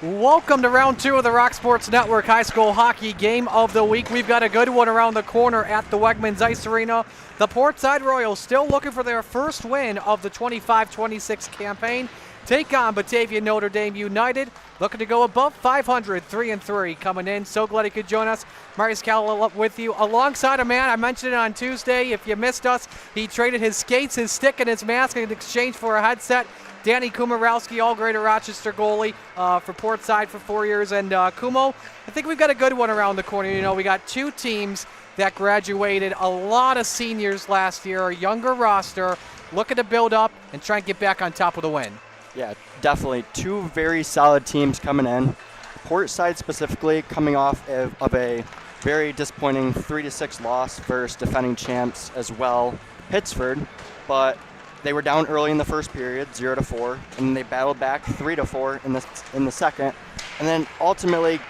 Welcome to round two of the Rock Sports Network High School Hockey Game of the Week. We've got a good one around the corner at the Wegmans Ice Arena. The Portside Royals still looking for their first win of the 25-26 campaign. Take on Batavia Notre Dame United, looking to go above 500, 3-3 coming in. So glad he could join us. Marius Calla with you alongside a man, I mentioned it on Tuesday. If you missed us, he traded his skates, his stick, and his mask in exchange for a headset. Danny Kumarowski, all Greater Rochester goalie for Portside for 4 years. And Kumo, I think we've got a good one around the corner. You know, we got two teams that graduated, a lot of seniors last year, a younger roster, looking to build up and try and get back on top of the win. Yeah, definitely. Two very solid teams coming in. Portside specifically coming off of a very disappointing 3-6 loss versus defending champs as well, Pittsford. But they were down early in the first period, 0-4, and they battled back 3-4 in the second, and then ultimately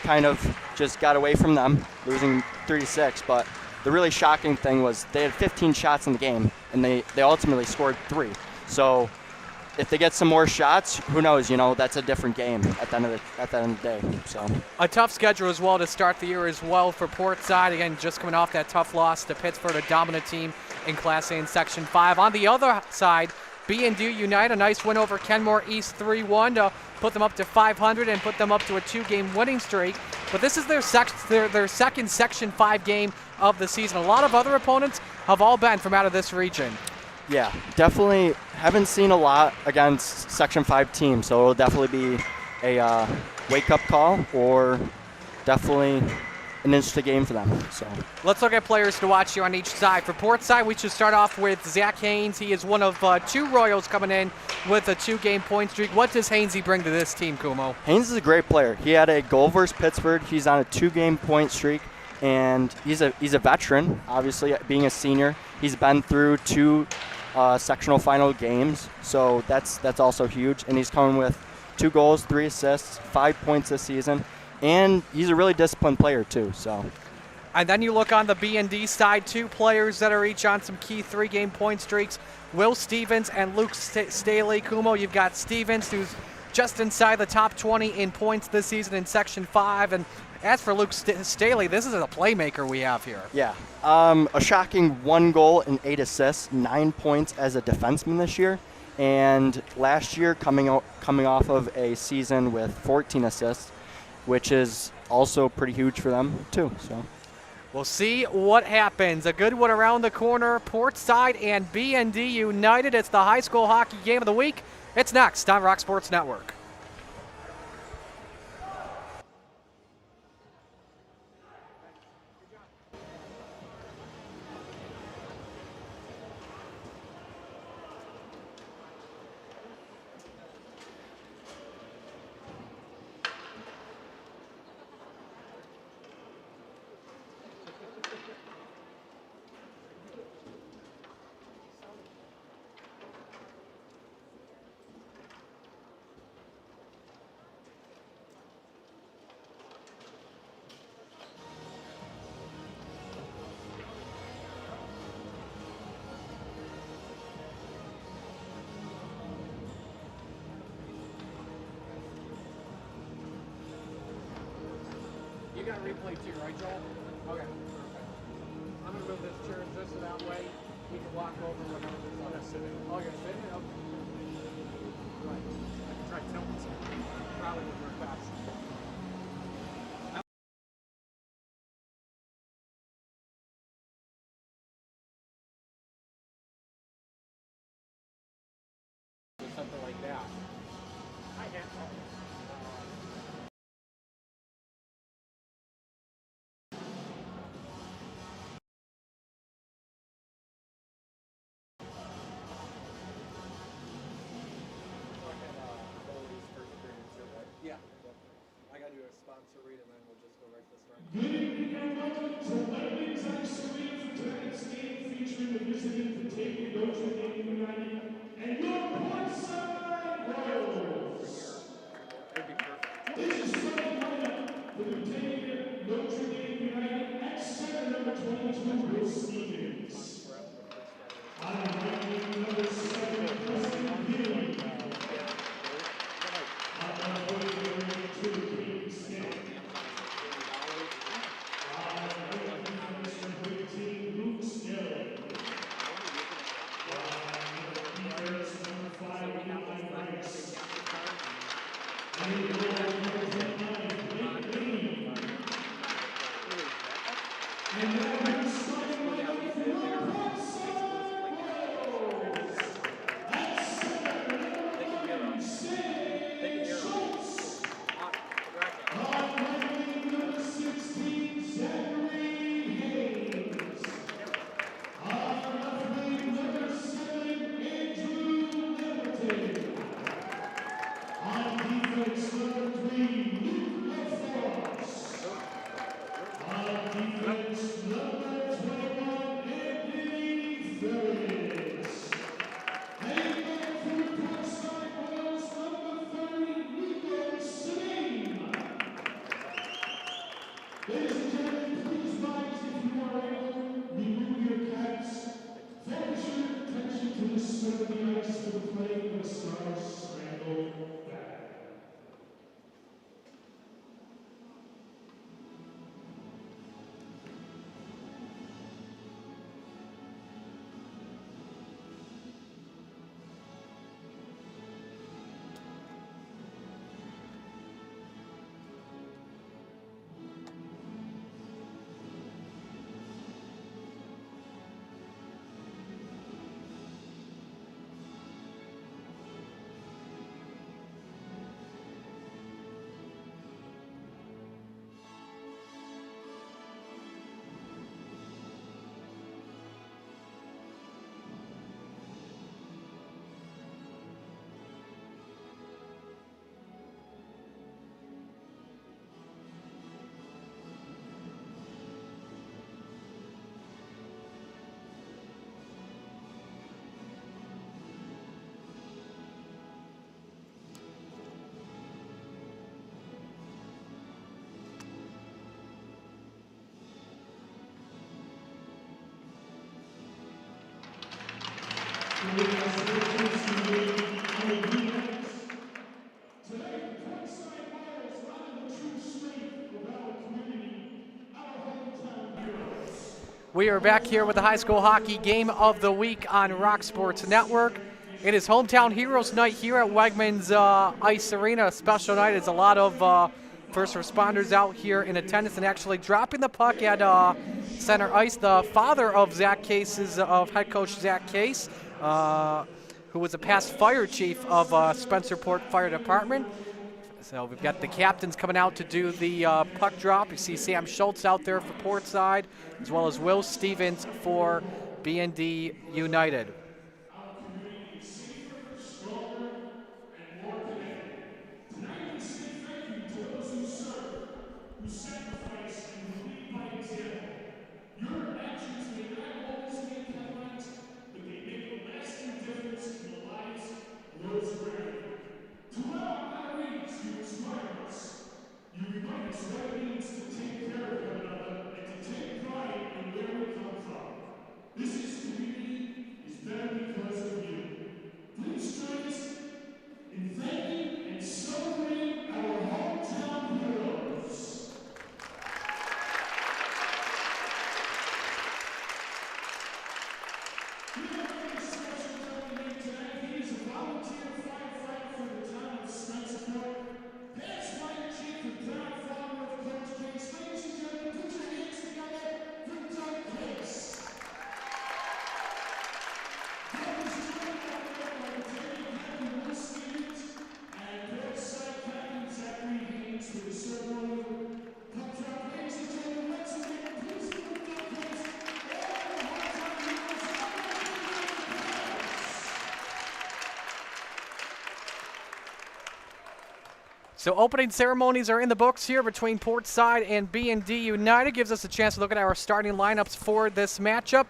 kind of just got away from them, losing 3-6. But the really shocking thing was they had 15 shots in the game, and they ultimately scored 3. So if they get some more shots, who knows? You know, that's a different game at the end of the day. So a tough schedule as well to start the year as well for Portside. Again, just coming off that tough loss to Pittsburgh, a dominant team in Class A in Section 5. On the other side, BND United, a nice win over Kenmore East 3-1 to put them up to 500 and put them up to a 2-game winning streak. But this is their second Section 5 game of the season. A lot of other opponents have all been from out of this region. Yeah, definitely haven't seen a lot against Section 5 teams, so it'll definitely be a wake-up call or definitely an interesting game for them. So let's look at players to watch here on each side. For Portside, we should start off with Zach Haynes. He is one of two Royals coming in with a 2-game point streak. What does Hainesy bring to this team, Kumo? Haynes is a great player. He had a goal versus Pittsburgh. He's on a 2-game point streak, and he's a veteran, obviously, being a senior. He's been through 2 sectional final games, so that's also huge. And he's coming with 2 goals, 3 assists, 5 points this season. And he's a really disciplined player, too. So, and then you look on the BND side, 2 players that are each on some key 3-game point streaks, Will Stevens and Luke Staley. Kumo, you've got Stevens, who's just inside the top 20 in points this season in Section 5. And as for Luke Staley, this is a playmaker we have here. Yeah, a shocking 1 goal and 8 assists, 9 points as a defenseman this year. And last year, coming off of a season with 14 assists, which is also pretty huge for them too. So we'll see what happens. A good one around the corner, Portside and BND United. It's the high school hockey game of the week. It's next on Rock Sports Network. You got replay too, right, Joel? Okay, perfect. I'm going to move this chair just so that way we can walk over whenever there's on us sitting. Oh, you're sitting? Okay. Right. I can try tilting some. Probably would work best. Something like that. I can't tell. Yeah. I got to do a sponsor read and then we'll just go right this way. Good evening and welcome to Wegmans Ice Arena for tonight's game featuring the visiting Batavia Notre Dame United and your Portside Royals. That'd be perfect. This is starting lineup for the Batavia Notre Dame United at center number 22, Will Stevens. On the right wing, number 7, Preston Healy. On the Ladies and gentlemen, please rise if you are able. Remove your caps. Focus your attention to the center of the ice for the play of the Stars Scramble Back. Tonight, Portside Royals honor the true strength of our community, our hometown heroes. We are back here with the high school hockey game of the week on Rock Sports Network. It is Hometown Heroes Night here at Wegmans Ice Arena. A special night. It's a lot of first responders out here in attendance and actually dropping the puck at center ice. The father of Zach Case of head coach Zach Case, who was a past fire chief of Spencerport Fire Department. So we've got the captains coming out to do the puck drop. You see Sam Schultz out there for Portside, as well as Will Stevens for BND United. Our community is safer, stronger, and more connected. Tonight we say thank you to those who serve, who sacrifice, and who lead by example. Your actions may not always make headlines, but they make a lasting difference in the lives of those around you. To our honorees, you inspire us. You remind us what it means to take care of one another and to take pride in where we come from. This community is better because of you. Please join us in thanking and celebrating our hometown heroes. We have a very special gentleman here tonight. He is a volunteer firefighter for the town of Spencerport. Past fire chief and proud father of Coach Case. Ladies and gentlemen, put your hands together for Doug Case. Doug is joined out there by Lieutenant Captain Will Stevens and Portside Captain Zachary Haynes for the ceremonial puck drop. Ladies and gentlemen, once again, please give Doug Case all the hometown heroes. So opening ceremonies are in the books here between Portside and BND United. Gives us a chance to look at our starting lineups for this matchup.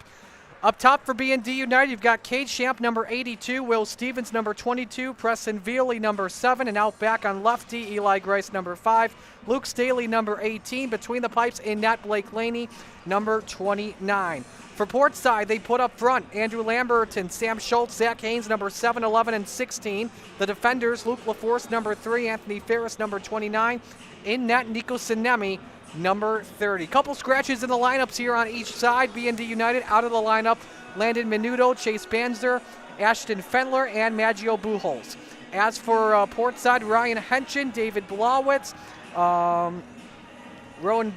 Up top for BND United, you've got Cade Champ, number 82, Will Stevens, number 22, Preston Vealey, number 7, and out back on lefty, Eli Grice, number 5, Luke Staley, number 18, between the pipes in net, Blake Laney, number 29. For Portside, they put up front Andrew Lamberton, Sam Schultz, Zach Haynes, number 7, 11, and 16. The defenders, Luke LaForce, number 3, Anthony Ferris, number 29. In net, Nico Sinemi, number 30. Couple scratches in the lineups here on each side. BND United out of the lineup, Landon Menudo, Chase Banzer, Ashton Fendler, and Maggio Buchholz. As for Portside, Ryan Henchen, David Blawitz, Rowan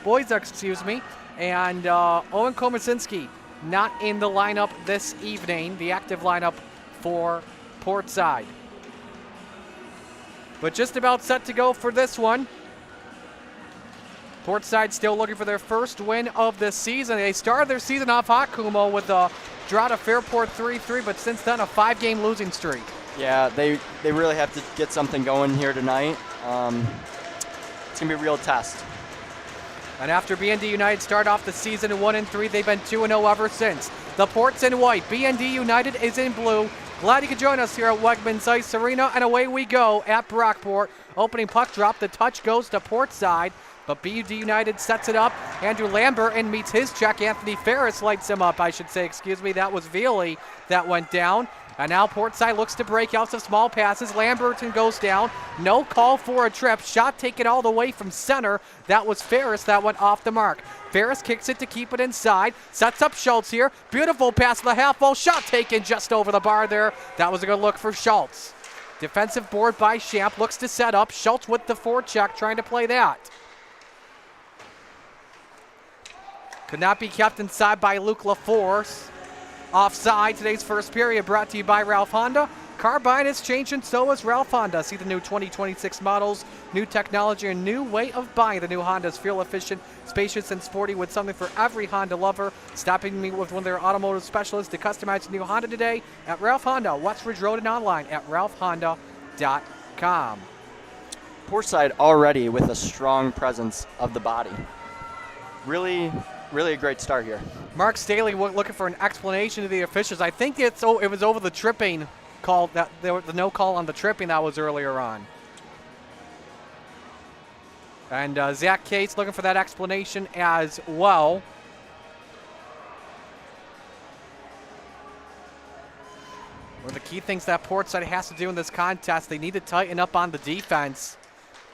Boyzak, and Owen Komasinski not in the lineup this evening, the active lineup for Portside. But just about set to go for this one. Portside still looking for their first win of the season. They started their season off hot, Kumo, with a draw to Fairport 3-3, but since then a 5-game losing streak. Yeah, they really have to get something going here tonight. It's going to be a real test. And after BND United start off the season 1-3, they've been 2-0 ever since. The Port's in white, BND United is in blue. Glad you could join us here at Wegmans Ice Arena, and away we go at Brockport. Opening puck drop, the touch goes to Portside, but BND United sets it up. Andrew Lambert meets his check. Anthony Ferris lights him up, I should say, That was Veely that went down. And now Portside looks to break out some small passes. Lamberton goes down. No call for a trip. Shot taken all the way from center. That was Ferris that went off the mark. Ferris kicks it to keep it inside. Sets up Schultz here. Beautiful pass to the half wall. Shot taken just over the bar there. That was a good look for Schultz. Defensive board by Champ. Looks to set up. Schultz with the forecheck trying to play that. Could not be kept inside by Luke LaForce. Offside, today's first period brought to you by Ralph Honda. Carbine is changing, so is Ralph Honda. See the new 2026 models, new technology, and new way of buying the new Hondas. Fuel efficient, spacious, and sporty with something for every Honda lover. Stopping me with one of their automotive specialists to customize the new Honda today at Ralph Honda, Westridge Road, and online at ralphhonda.com. Portside already with a strong presence of the body. Really a great start here. Mark Staley looking for an explanation to the officials. I think it was over the tripping call, that there was the no call on the tripping that was earlier on. And Zach Cates looking for that explanation as well. One of the key things that Portside has to do in this contest, they need to tighten up on the defense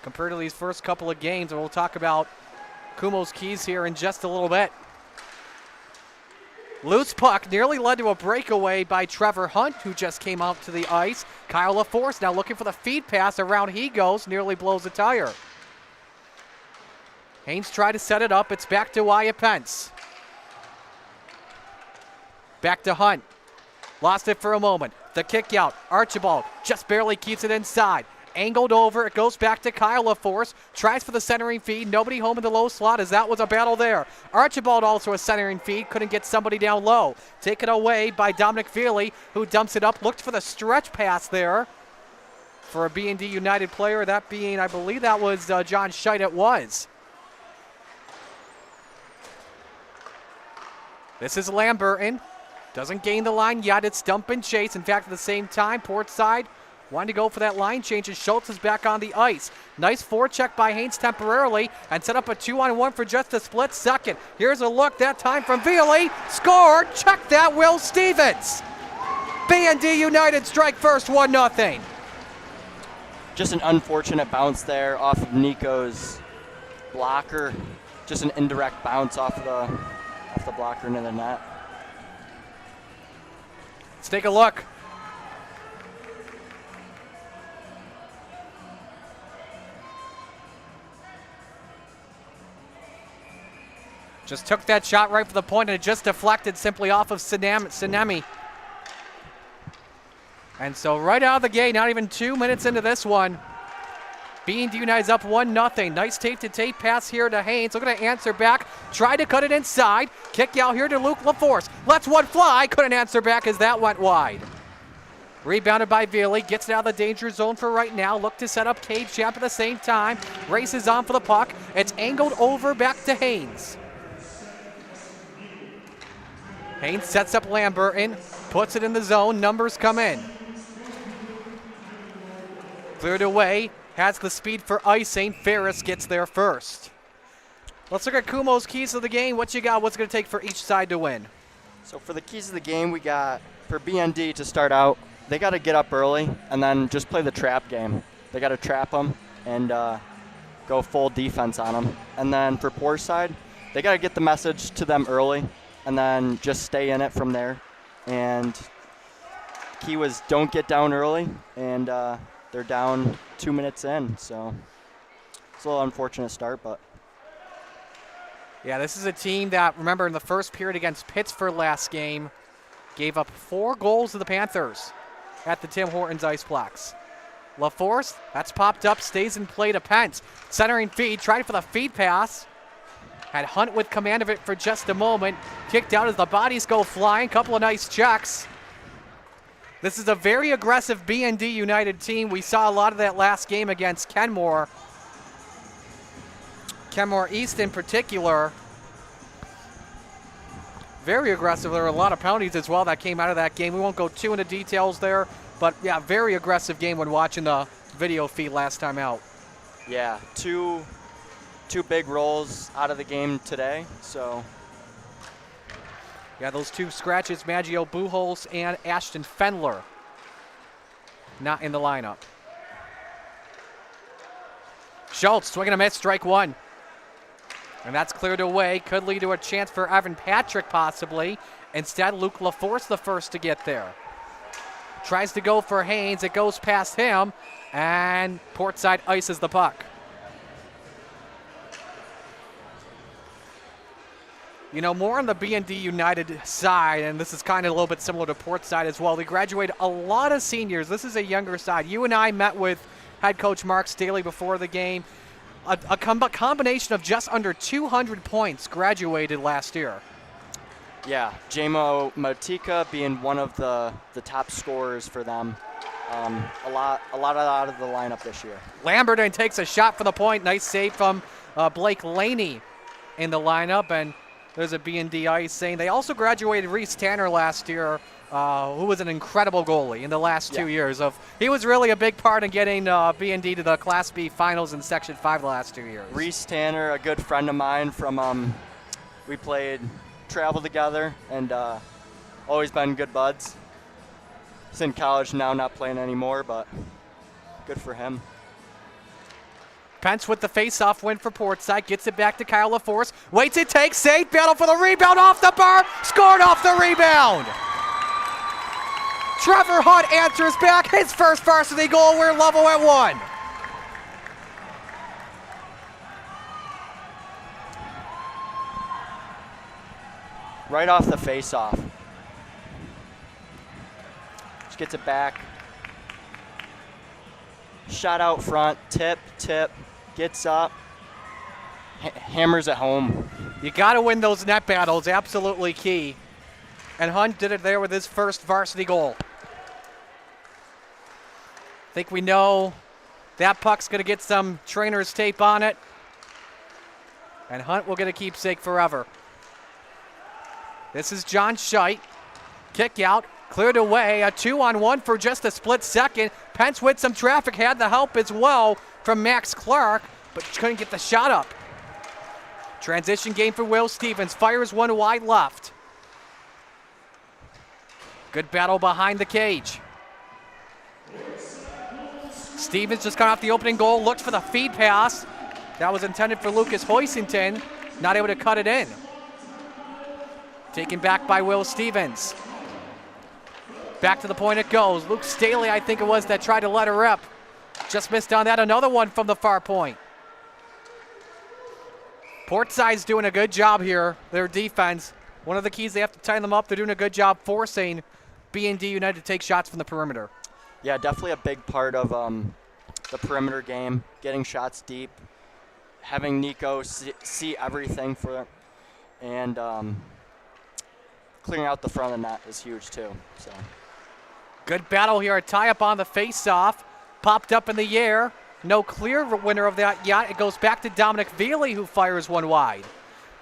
compared to these first couple of games, and we'll talk about Kumo's keys here in just a little bit. Loose puck nearly led to a breakaway by Trevor Hunt, who just came out to the ice. Kyle LaForce now looking for the feed pass. Around he goes, nearly blows a tire. Haynes tried to set it up. It's back to Wyatt Pence. Back to Hunt. Lost it for a moment. The kick out. Archibald just barely keeps it inside. Angled over, it goes back to Kyle LaForce, tries for the centering feed, nobody home in the low slot as that was a battle there. Archibald also a centering feed, couldn't get somebody down low. Taken away by Dominic Veely, who dumps it up, looked for the stretch pass there for a BND United player, that being, I believe that was John Scheid, it was. This is Lamberton, doesn't gain the line yet, it's dump and chase. In fact, at the same time, Portside wanting to go for that line change, and Schultz is back on the ice. Nice forecheck by Haynes temporarily, and set up a 2-on-1 for just a split second. Here's a look, that time from Veely. Scored! Check that, Will Stevens! BND United strike first, 1-0. Just an unfortunate bounce there off of Nico's blocker. Just an indirect bounce off the blocker into the net. Let's take a look. Just took that shot right for the point, and it just deflected simply off of Sinemi. And so right out of the gate, not even 2 minutes into this one, BND United's up 1-0. Nice tape-to-tape pass here to Haynes. Looking to answer back. Tried to cut it inside. Kick out here to Luke LaForce. Lets one fly. Couldn't answer back as that went wide. Rebounded by Veely. Gets it out of the danger zone for right now. Look to set up Cade Champ at the same time. Races on for the puck. It's angled over back to Haynes. Haynes sets up Lamberton, puts it in the zone, numbers come in. Cleared away, has the speed for icing. Ferris gets there first. Let's look at Kumo's keys to the game. What you got? What's it going to take for each side to win? So for the keys of the game, we got, for BND to start out, they got to get up early and then just play the trap game. They got to trap them and go full defense on them. And then for Portside, they got to get the message to them early and then just stay in it from there. And key was don't get down early, and they're down 2 minutes in, so it's a little unfortunate start, but. Yeah, this is a team that, remember, in the first period against Pittsford last game, gave up 4 goals to the Panthers at the Tim Hortons Iceplex. LaForce, that's popped up, stays in play to Pence. Centering feed, tried for the feed pass. Had Hunt with command of it for just a moment. Kicked out as the bodies go flying. Couple of nice checks. This is a very aggressive BND United team. We saw a lot of that last game against Kenmore. Kenmore East in particular. Very aggressive. There were a lot of penalties as well that came out of that game. We won't go too into details there, but yeah, very aggressive game when watching the video feed last time out. Yeah, two big rolls out of the game today, so. Yeah, those 2 scratches, Maggio Buchholz and Ashton Fendler, not in the lineup. Schultz, swing and a miss, strike 1. And that's cleared away. Could lead to a chance for Evan Patrick possibly. Instead, Luke LaForce the first to get there. Tries to go for Haynes. It goes past him. And Portside ices the puck. You know, more on the BND United side, and this is kind of a little bit similar to Portside as well. They graduated a lot of seniors. This is a younger side. You and I met with head coach Mark Staley before the game. A combination of just under 200 points graduated last year. Yeah, Jamo Motika being one of the top scorers for them. A lot out of the lineup this year. Lamberton takes a shot for the point. Nice save from Blake Laney in the lineup, and there's a BND ice saying they also graduated Reese Tanner last year, who was an incredible goalie in the last 2 years. He was really a big part in getting BND to the Class B finals in Section 5 the last 2 years. Reese Tanner, a good friend of mine from, we played travel together and always been good buds. He's in college now, not playing anymore, but good for him. Pence with the face-off win for Portside, gets it back to Kyle LaForce, waits it, takes, save, battle for the rebound, off the bar, scored off the rebound. Trevor Hunt answers back, his first varsity goal. We're level at 1. Right off the face-off. Just gets it back. Shot out front, tip, gets up, hammers it home. You got to win those net battles, absolutely key. And Hunt did it there with his first varsity goal. I think we know that puck's going to get some trainer's tape on it. And Hunt will get a keepsake forever. This is John Scheidt. Kick out, cleared away, a 2-on-1 for just a split second. Pence with some traffic, had the help as well from Max Clark, but couldn't get the shot up. Transition game for Will Stevens, fires one wide left. Good battle behind the cage. Stevens just got off the opening goal, looked for the feed pass. That was intended for Lucas Hoisington, not able to cut it in. Taken back by Will Stevens. Back to the point it goes. Luke Staley, I think it was, that tried to let her rip. Just missed on that. Another one from the far point. Portside's doing a good job here. Their defense. One of the keys, they have to tighten them up. They're doing a good job forcing BND United to take shots from the perimeter. Yeah, definitely a big part of the perimeter game, getting shots deep, having Nico see everything for it, and clearing out the front of the net is huge too. So. Good battle here. A tie-up on the face-off. Popped up in the air. No clear winner of that yet. It goes back to Dominic Veely, who fires one wide.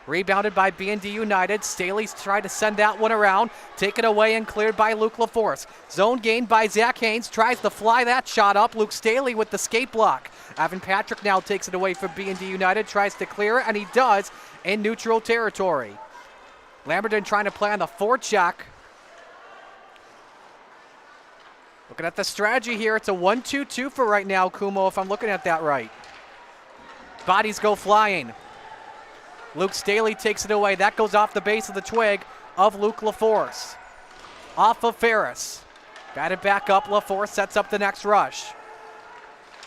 Rebounded by BND United. Staley's tried to send that one around. Taken away and cleared by Luke LaForce. Zone gained by Zach Haynes. Tries to fly that shot up. Luke Staley with the skate block. Evan Patrick now takes it away from BND United. Tries to clear it, and he does in neutral territory. Lamberton trying to play on the forecheck. Looking at the strategy here, it's a 1-2-2 for right now, Kumo, if I'm looking at that right. Bodies go flying. Luke Staley takes it away. That goes off the base of the twig of Luke LaForce. Off of Ferris. Batted back up. LaForce sets up the next rush.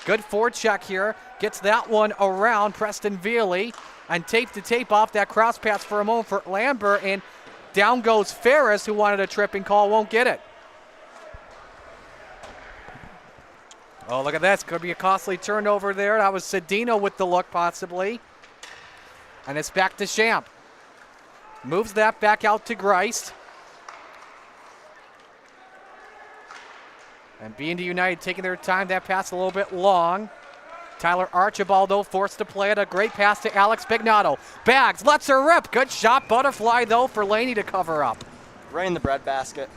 Good forecheck here. Gets that one around Preston Veely. And tape to tape off that cross pass for a moment for Lambert. And down goes Ferris, who wanted a tripping call. Won't get it. Oh, look at this. Could be a costly turnover there. That was Cedino with the look, possibly. And it's back to Champ. Moves that back out to Grice. And BND United taking their time. That pass a little bit long. Tyler Archibald, though, forced to play it. A great pass to Alex Bignato. Bags, lets her rip. Good shot. Butterfly, though, for Laney to cover up. Right in the breadbasket.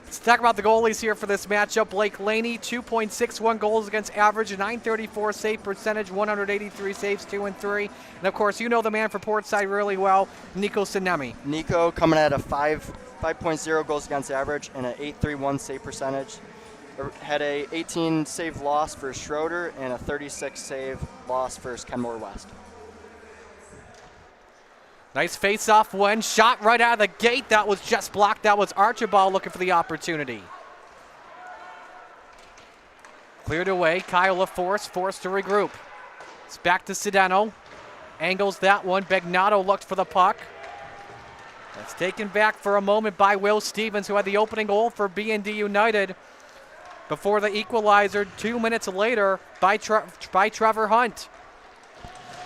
Let's talk about the goalies here for this matchup. Blake Laney, 2.61 goals against average, 934 save percentage, 183 saves, 2 and 3. And of course, you know the man for Portside really well, Nico Sinemi. Nico coming at a 5.0 goals against average and an 831 save percentage. Had a 18 save loss for Schroeder and a 36 save loss for Kenmore West. Nice face-off win. Shot right out of the gate. That was just blocked. That was Archibald looking for the opportunity. Cleared away. Kyle LaForce forced to regroup. It's back to Cedeno. Angles that one. Bignato looked for the puck. That's taken back for a moment by Will Stevens, who had the opening goal for BND United before the equalizer 2 minutes later by Trevor Hunt.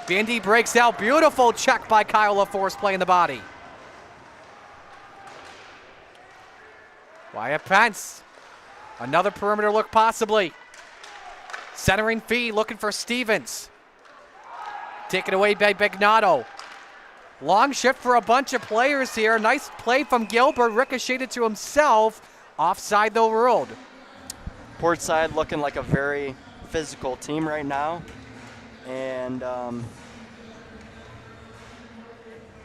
BND breaks out. Beautiful check by Kyle LaForce playing the body. Wyatt Pence. Another perimeter look possibly. Centering feed looking for Stevens. Taken away by Bignato. Long shift for a bunch of players here. Nice play from Gilbert. Ricocheted to himself. Offside though ruled. Portside looking like a very physical team right now. And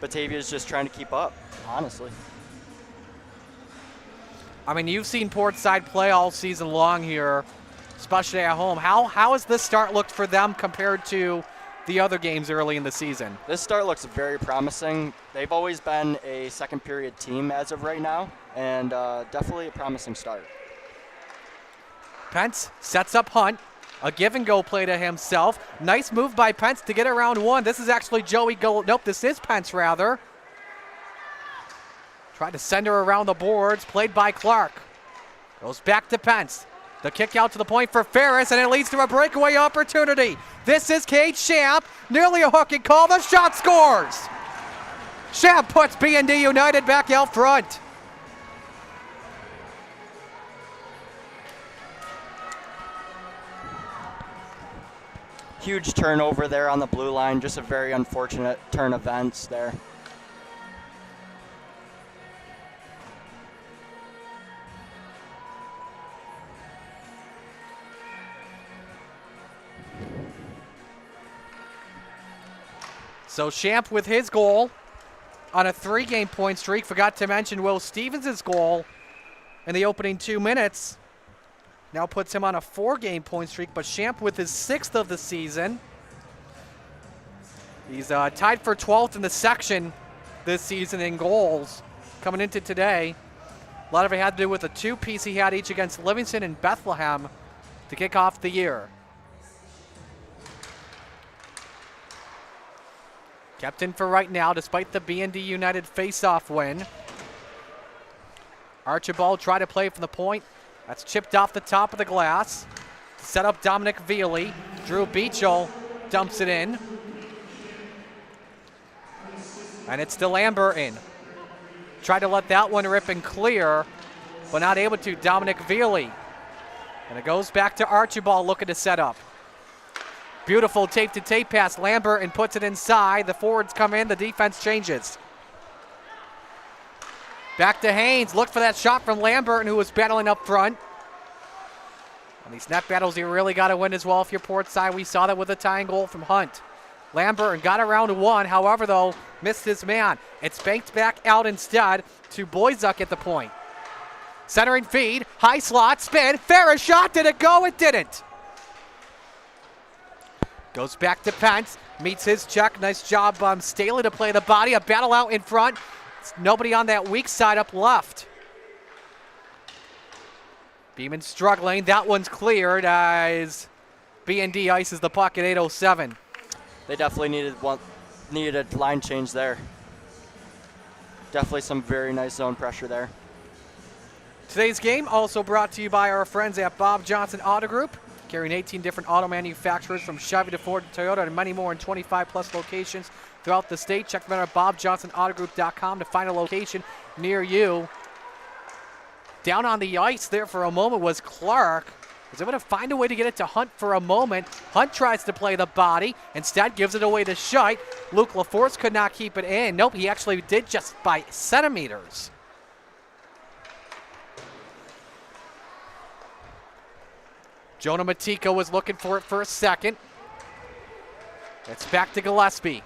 Batavia's just trying to keep up, honestly. I mean, you've seen Portside play all season long here, especially at home. How has this start looked for them compared to the other games early in the season? This start looks very promising. They've always been a second period team as of right now, and definitely a promising start. Pence sets up Hunt. A give-and-go play to himself. Nice move by Pence to get around one. This is actually Joey Nope, this is Pence, rather. Tried to send her around the boards. Played by Clark. Goes back to Pence. The kick out to the point for Ferris, and it leads to a breakaway opportunity. This is Kate Champ. Nearly a hook and call. The shot scores. Champ puts BND United back out front. Huge turnover there on the blue line. Just a very unfortunate turn of events there. So Champ with his goal on a 3-game point streak. Forgot to mention Will Stevens' goal in the opening 2 minutes. Now puts him on a 4-game point streak, but Champ with his 6th of the season. He's tied for 12th in the section this season in goals coming into today. A lot of it had to do with the 2-piece he had each against Livingston and Bethlehem to kick off the year. Kept in for right now despite the BND United face-off win. Archibald tried to play from the point. That's chipped off the top of the glass. Set up Dominic Veely. Drew Beachel dumps it in. And it's to Lambert. Tried to let that one rip and clear, but not able to. Dominic Veely. And it goes back to Archibald looking to set up. Beautiful tape-to-tape pass. Lambert and puts it inside. The forwards come in. The defense changes. Back to Haynes. Looked for that shot from Lambert, who was battling up front. And these net battles you really got to win as well if you're Portside. We saw that with a tying goal from Hunt. Lambert got around one. However, though, missed his man. It's banked back out instead to Boyzuk at the point. Centering feed. High slot. Spin. Ferris shot. Did it go? It didn't. Goes back to Pence. Meets his check. Nice job, Staley to play the body. A battle out in front. Nobody on that weak side up left. Beeman struggling. That one's cleared as BND ices the puck at 8:07. They definitely needed a line change there. Definitely some very nice zone pressure there. Today's game also brought to you by our friends at Bob Johnson Auto Group, carrying 18 different auto manufacturers from Chevy to Ford to Toyota and many more in 25 plus locations throughout the state. Check them out at bobjohnsonautogroup.com to find a location near you. Down on the ice there for a moment was Clark. Was able to find a way to get it to Hunt for a moment. Hunt tries to play the body. Instead gives it away to Scheidt. Luke LaForce could not keep it in. Nope, he actually did just by centimeters. Jonah Matiko was looking for it for a second. It's back to Gillespie.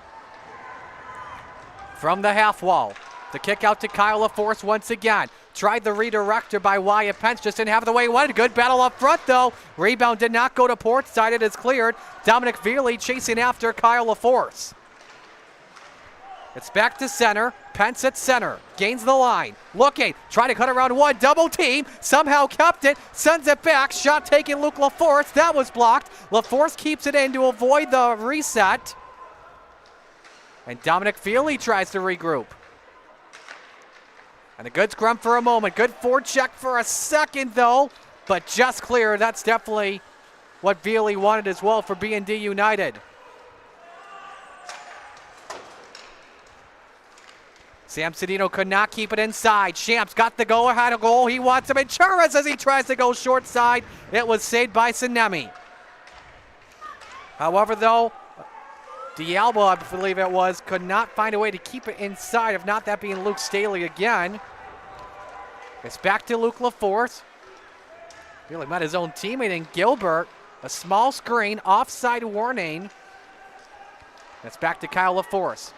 From the half wall. The kick out to Kyle LaForce once again. Tried the redirector by Wyatt Pence. Just didn't have the way he wanted. Good battle up front, though. Rebound did not go to Portside. It is cleared. Dominic Veerley chasing after Kyle LaForce. It's back to center. Pence at center. Gains the line. Looking. Trying to cut around one. Double team. Somehow kept it. Sends it back. Shot taken Luke LaForce. That was blocked. LaForce keeps it in to avoid the reset. And Dominic Veerley tries to regroup. And a good scrum for a moment. Good forecheck for a second, though. But just clear. That's definitely what Veerley wanted as well for BND United. Sam Cedino could not keep it inside. Shamps got the go-ahead goal. He wants him in. Churras as he tries to go short side. It was saved by Sinemi. However, though, Dialba, I believe it was, could not find a way to keep it inside, if not that being Luke Staley again. It's back to Luke LaForce. Really met his own teammate in Gilbert. A small screen, offside warning. It's back to Kyle LaForce.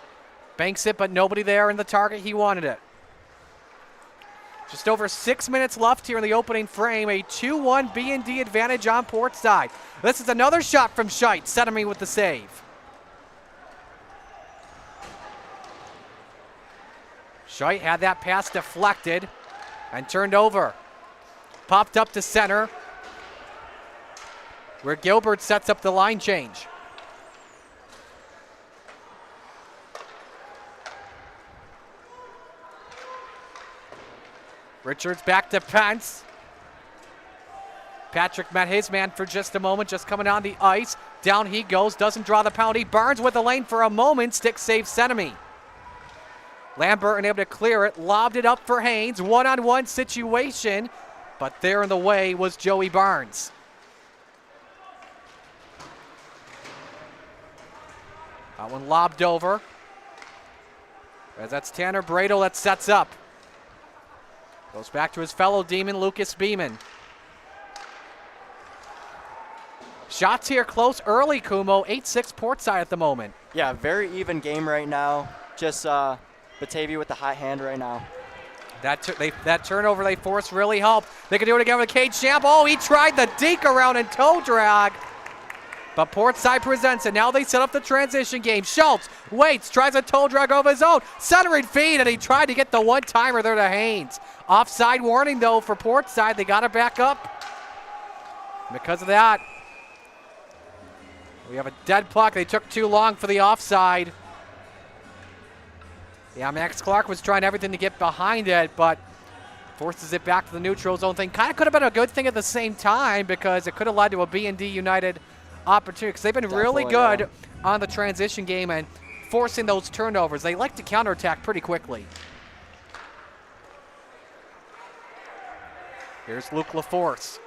Banks it, but nobody there in the target. He wanted it. Just over 6 minutes left here in the opening frame. A 2-1 B&D advantage on Portside. This is another shot from Scheidt. Setterme with the save. Scheidt had that pass deflected and turned over. Popped up to center, where Gilbert sets up the line change. Richards back to Pence. Patrick met his man for just a moment, just coming on the ice. Down he goes, doesn't draw the penalty. Burns with the lane for a moment, stick saves Senemy. Lambert unable to clear it, lobbed it up for Haynes. One-on-one situation, but there in the way was Joey Barnes. That one lobbed over. As that's Tanner Bradle that sets up. Goes back to his fellow Demon, Lucas Beeman. Shots here close early, Kumo. 8-6 Portside at the moment. Yeah, very even game right now. Just Batavia with the hot hand right now. That turnover they forced really helped. They could do it again with Cade Champ. Oh, he tried the deke around and toe drag. But Portside presents it. Now they set up the transition game. Schultz waits, tries a toe drag of his own. Centering feed, and he tried to get the one-timer there to Haynes. Offside warning, though, for Portside. They got to back up. Because of that, we have a dead puck. They took too long for the offside. Yeah, Max Clark was trying everything to get behind it, but forces it back to the neutral zone thing. Kind of could have been a good thing at the same time because it could have led to a B&D United opportunity because they've been really good on the transition game and forcing those turnovers. They like to counterattack pretty quickly. Here's Luke LaForce.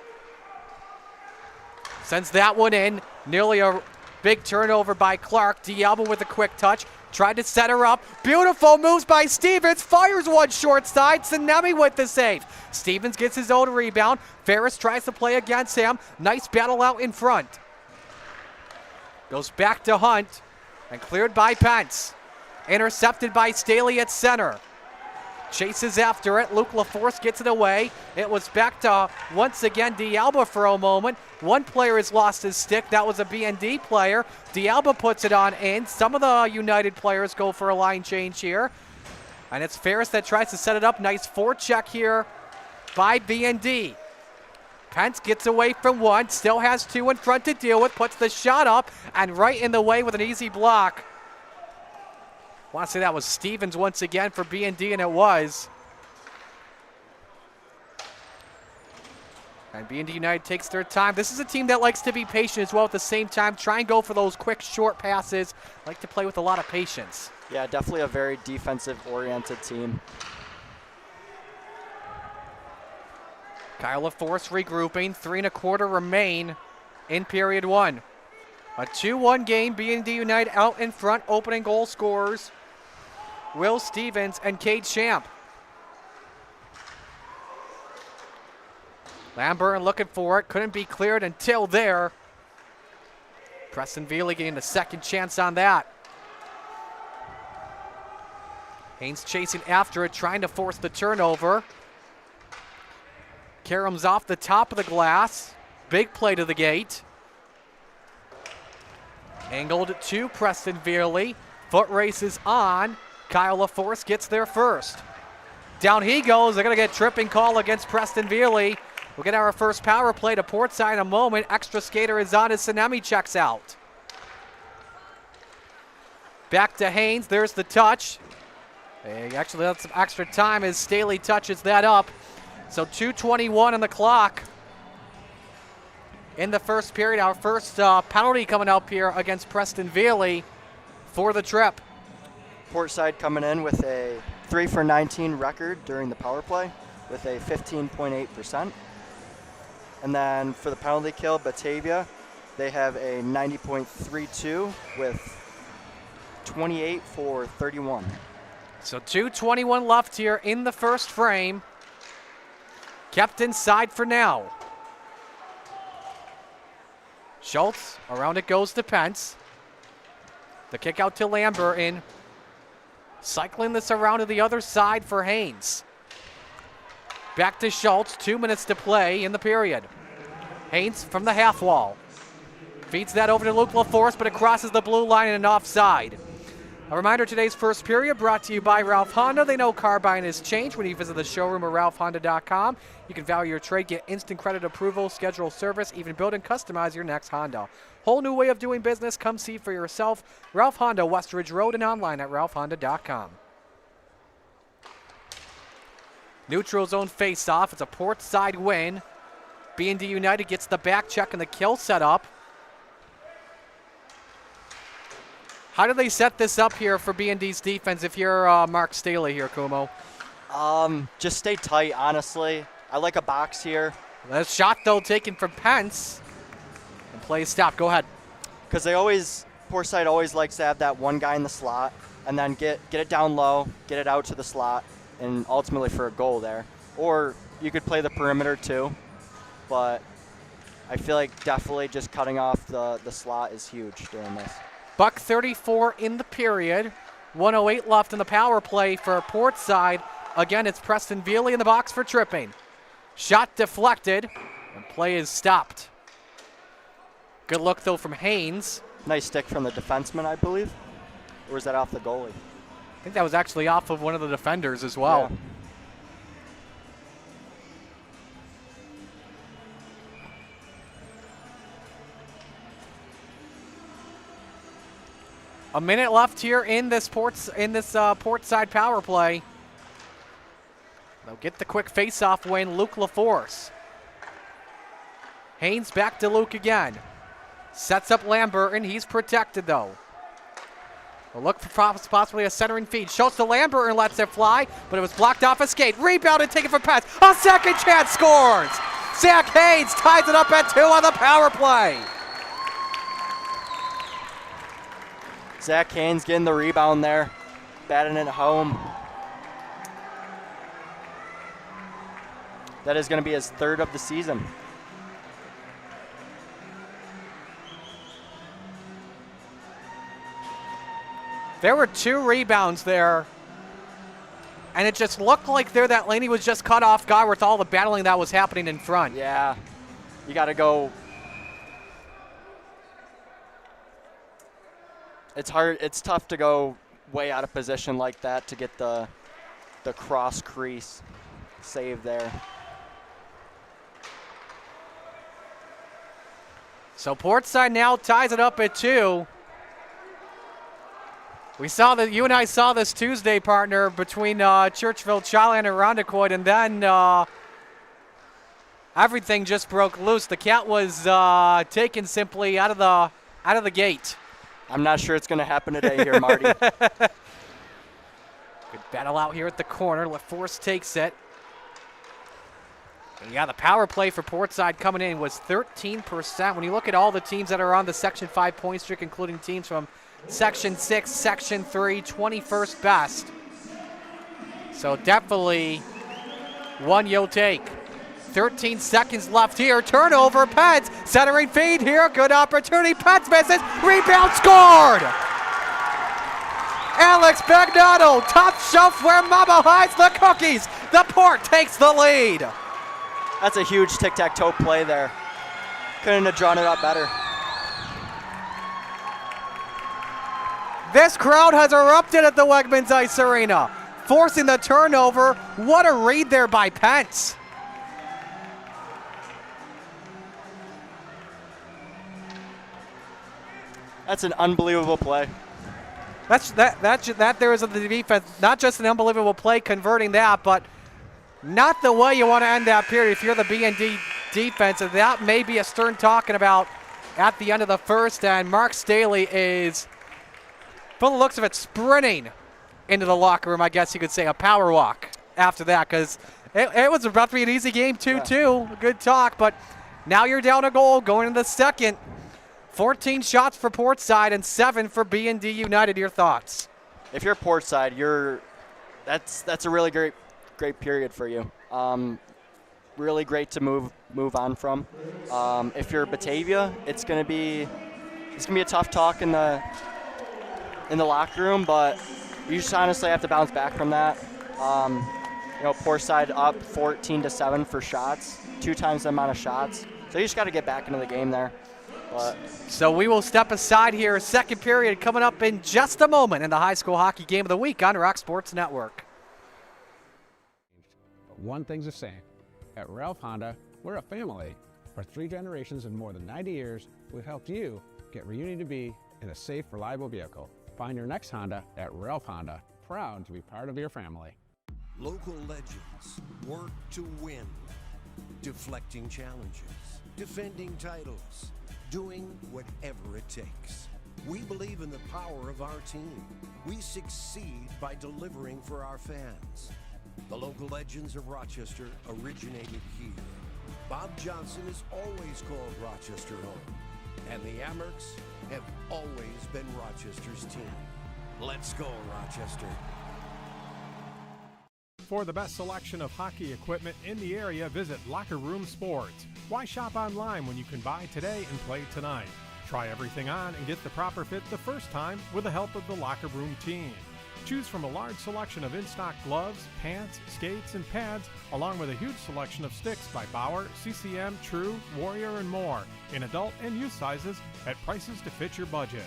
Sends that one in. Nearly a big turnover by Clark. Dialba with a quick touch. Tried to set her up. Beautiful moves by Stevens. Fires one short side. Sinemi with the save. Stevens gets his own rebound. Ferris tries to play against him. Nice battle out in front. Goes back to Hunt and cleared by Pence. Intercepted by Staley at center. Chases after it. Luke LaForce gets it away. It was back to, once again, Dialba for a moment. One player has lost his stick. That was a BND player. Dialba puts it on in. Some of the United players go for a line change here. And it's Ferris that tries to set it up. Nice forecheck here by BND. Pence gets away from one, still has two in front to deal with, puts the shot up, and right in the way with an easy block. I want to say that was Stevens once again for BND, and it was. And BND United takes their time. This is a team that likes to be patient as well at the same time. Try and go for those quick, short passes. Like to play with a lot of patience. Yeah, definitely a very defensive-oriented team. Kyle LaForce regrouping. 3 1/4 remain in period one. A 2-1 game. BND United out in front. Opening goal scorers Will Stevens and Cade Champ. Lambert looking for it. Couldn't be cleared until there. Preston Veely getting a second chance on that. Haynes chasing after it, trying to force the turnover. Karam's off the top of the glass. Big play to the gate. Angled to Preston Veely. Foot races on. Kyle LaForce gets there first. Down he goes. They're going to get tripping call against Preston Veely. We'll get our first power play to Portside in a moment. Extra skater is on as Sanemi checks out. Back to Haynes. There's the touch. They actually had some extra time as Staley touches that up. So 2:21 on the clock in the first period. Our first penalty coming up here against Preston Veely for the trip. Portside coming in with a 3 for 19 record during the power play with a 15.8%. And then for the penalty kill, Batavia, they have a 90.32 with 28 for 31. So 2:21 left here in the first frame. Kept inside for now. Schultz, around it goes to Pence. The kick out to Lambert. Cycling this around to the other side for Haynes. Back to Schultz, 2 minutes to play in the period. Haynes from the half wall. Feeds that over to Luke LaForce, but it crosses the blue line and an offside. A reminder, today's first period brought to you by Ralph Honda. They know car buying has changed when you visit the showroom at ralphhonda.com. You can value your trade, get instant credit approval, schedule service, even build and customize your next Honda. Whole new way of doing business. Come see for yourself. Ralph Honda, Westridge Road, and online at ralphhonda.com. Neutral zone face-off. It's a Portside win. BND United gets the back check and the kill set up. How do they set this up here for BND's defense if you're Mark Staley here, Kumo? Just stay tight, honestly. I like a box here. That shot, though, taken from Pence. And play stopped. Go ahead. Because Portside always likes to have that one guy in the slot and then get it down low, get it out to the slot, and ultimately for a goal there. Or you could play the perimeter too, but I feel like definitely just cutting off the slot is huge during this. Buck 34 in the period. 1:08 left in the power play for Portside. Again, it's Preston Veely in the box for tripping. Shot deflected, and play is stopped. Good look, though, from Haynes. Nice stick from the defenseman, I believe. Or was that off the goalie? I think that was actually off of one of the defenders as well. Yeah. A minute left here in this Portside power play. They'll get the quick face-off win. Luke LaForce. Haynes back to Luke again. Sets up Lambert, and he's protected though. We'll look for possibly a centering feed. Schultz to Lambert and lets it fly, but it was blocked off a skate. Rebounded, taken for Pence. A second chance, scores! Zach Haynes ties it up at 2 on the power play. Zach Haynes getting the rebound there, batting it home. That is going to be his 3rd of the season. There were 2 rebounds there, and it just looked like there that Laney was just cut off guard with all the battling that was happening in front. Yeah, you got to go. It's hard. It's tough to go way out of position like that to get the cross crease save there. So Portside now ties it up at 2. We saw that you and I saw this Tuesday, partner, between Churchville, Chilean, and Rondequoit, and then everything just broke loose. The cat was taken simply out of the gate. I'm not sure it's going to happen today here, Marty. Good battle out here at the corner. LaForce takes it. And yeah, the power play for Portside coming in was 13%. When you look at all the teams that are on the Section 5 point streak, including teams from Section 6, Section 3, 21st best. So definitely one you'll take. 13 seconds left here. Turnover, Peds. Centering feed here. Good opportunity. Peds misses. Rebound scored. Alex Bagnato. Top shelf where Mama hides the cookies. The Port takes the lead. That's a huge tic-tac-toe play there. Couldn't have drawn it up better. This crowd has erupted at the Wegmans Ice Arena, forcing the turnover. What a read there by Pence. That's an unbelievable play. That there is of the defense. Not just an unbelievable play converting that, but not the way you want to end that period if you're the BND defense. And that may be a stern talking about at the end of the first. And Mark Staley is, from the looks of it, sprinting into the locker room. I guess you could say a power walk after that, because it was about to be an easy game, 2-2. Good talk, but now you're down a goal going into the second. 14 shots for Portside and 7 for BND United. Your thoughts? If you're Portside, that's a really great period for you. Really great to move on from. If you're Batavia, it's gonna be a tough talk in the locker room, but you just honestly have to bounce back from that. Portside up 14-7 for shots, 2 times the amount of shots. So you just got to get back into the game there. So we will step aside here. Second period coming up in just a moment in the high school hockey game of the week on Rock Sports Network. One thing's the same. At Ralph Honda, we're a family. For 3 generations and more than 90 years, we've helped you get where you need to be in a safe, reliable vehicle. Find your next Honda at Ralph Honda. Proud to be part of your family. Local legends work to win. Deflecting challenges, defending titles, doing whatever it takes. We believe in the power of our team. We succeed by delivering for our fans. The local legends of Rochester originated here. Bob Johnson has always called Rochester home, and the Amerks have always been Rochester's team. Let's go, Rochester. For the best selection of hockey equipment in the area, visit Locker Room Sports. Why shop online when you can buy today and play tonight? Try everything on and get the proper fit the first time with the help of the Locker Room team. Choose from a large selection of in-stock gloves, pants, skates, and pads, along with a huge selection of sticks by Bauer, CCM, True, Warrior, and more, in adult and youth sizes at prices to fit your budget.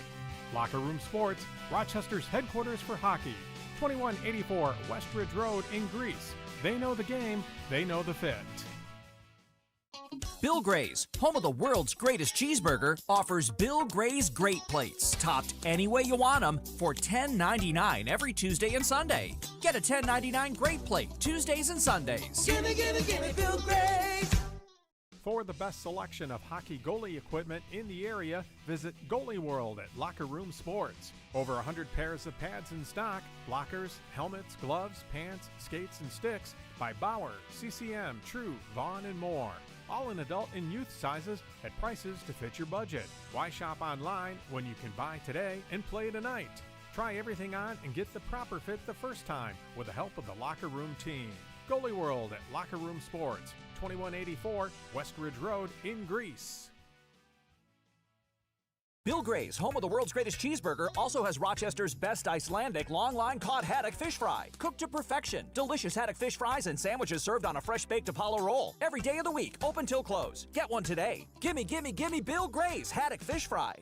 Locker Room Sports, Rochester's headquarters for hockey. 2184 West Ridge Road in Greece. They know the game, they know the fit. Bill Gray's, home of the world's greatest cheeseburger, offers Bill Gray's Great Plates, topped any way you want them, for $10.99 every Tuesday and Sunday. Get a $10.99 Great Plate Tuesdays and Sundays. Gimme, gimme, gimme Bill Gray's! For the best selection of hockey goalie equipment in the area, visit Goalie World at Locker Room Sports. Over 100 pairs of pads in stock, blockers, helmets, gloves, pants, skates, and sticks by Bauer, CCM, True, Vaughn, and more. All in adult and youth sizes at prices to fit your budget. Why shop online when you can buy today and play tonight? Try everything on and get the proper fit the first time with the help of the Locker Room team. Goalie World at Locker Room Sports, 2184 West Ridge Road in Greece. Bill Gray's, home of the world's greatest cheeseburger, also has Rochester's best Icelandic long-line cod haddock fish fry. Cooked to perfection. Delicious haddock fish fries and sandwiches served on a fresh-baked Apollo roll. Every day of the week, open till close. Get one today. Gimme, gimme, gimme Bill Gray's haddock fish fry.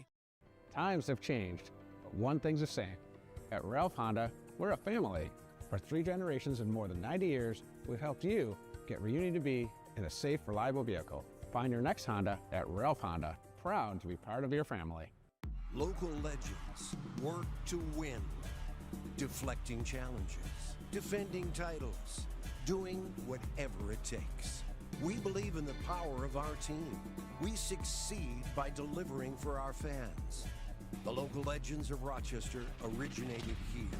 Times have changed, but one thing's the same. At Ralph Honda, we're a family. For 3 generations and more than 90 years, we've helped you get where you need to be in a safe, reliable vehicle. Find your next Honda at Ralph Honda. proud to be part of your family. Local legends work to win. Deflecting challenges, defending titles, doing whatever it takes. We believe in the power of our team. We succeed by delivering for our fans. The local legends of Rochester originated here.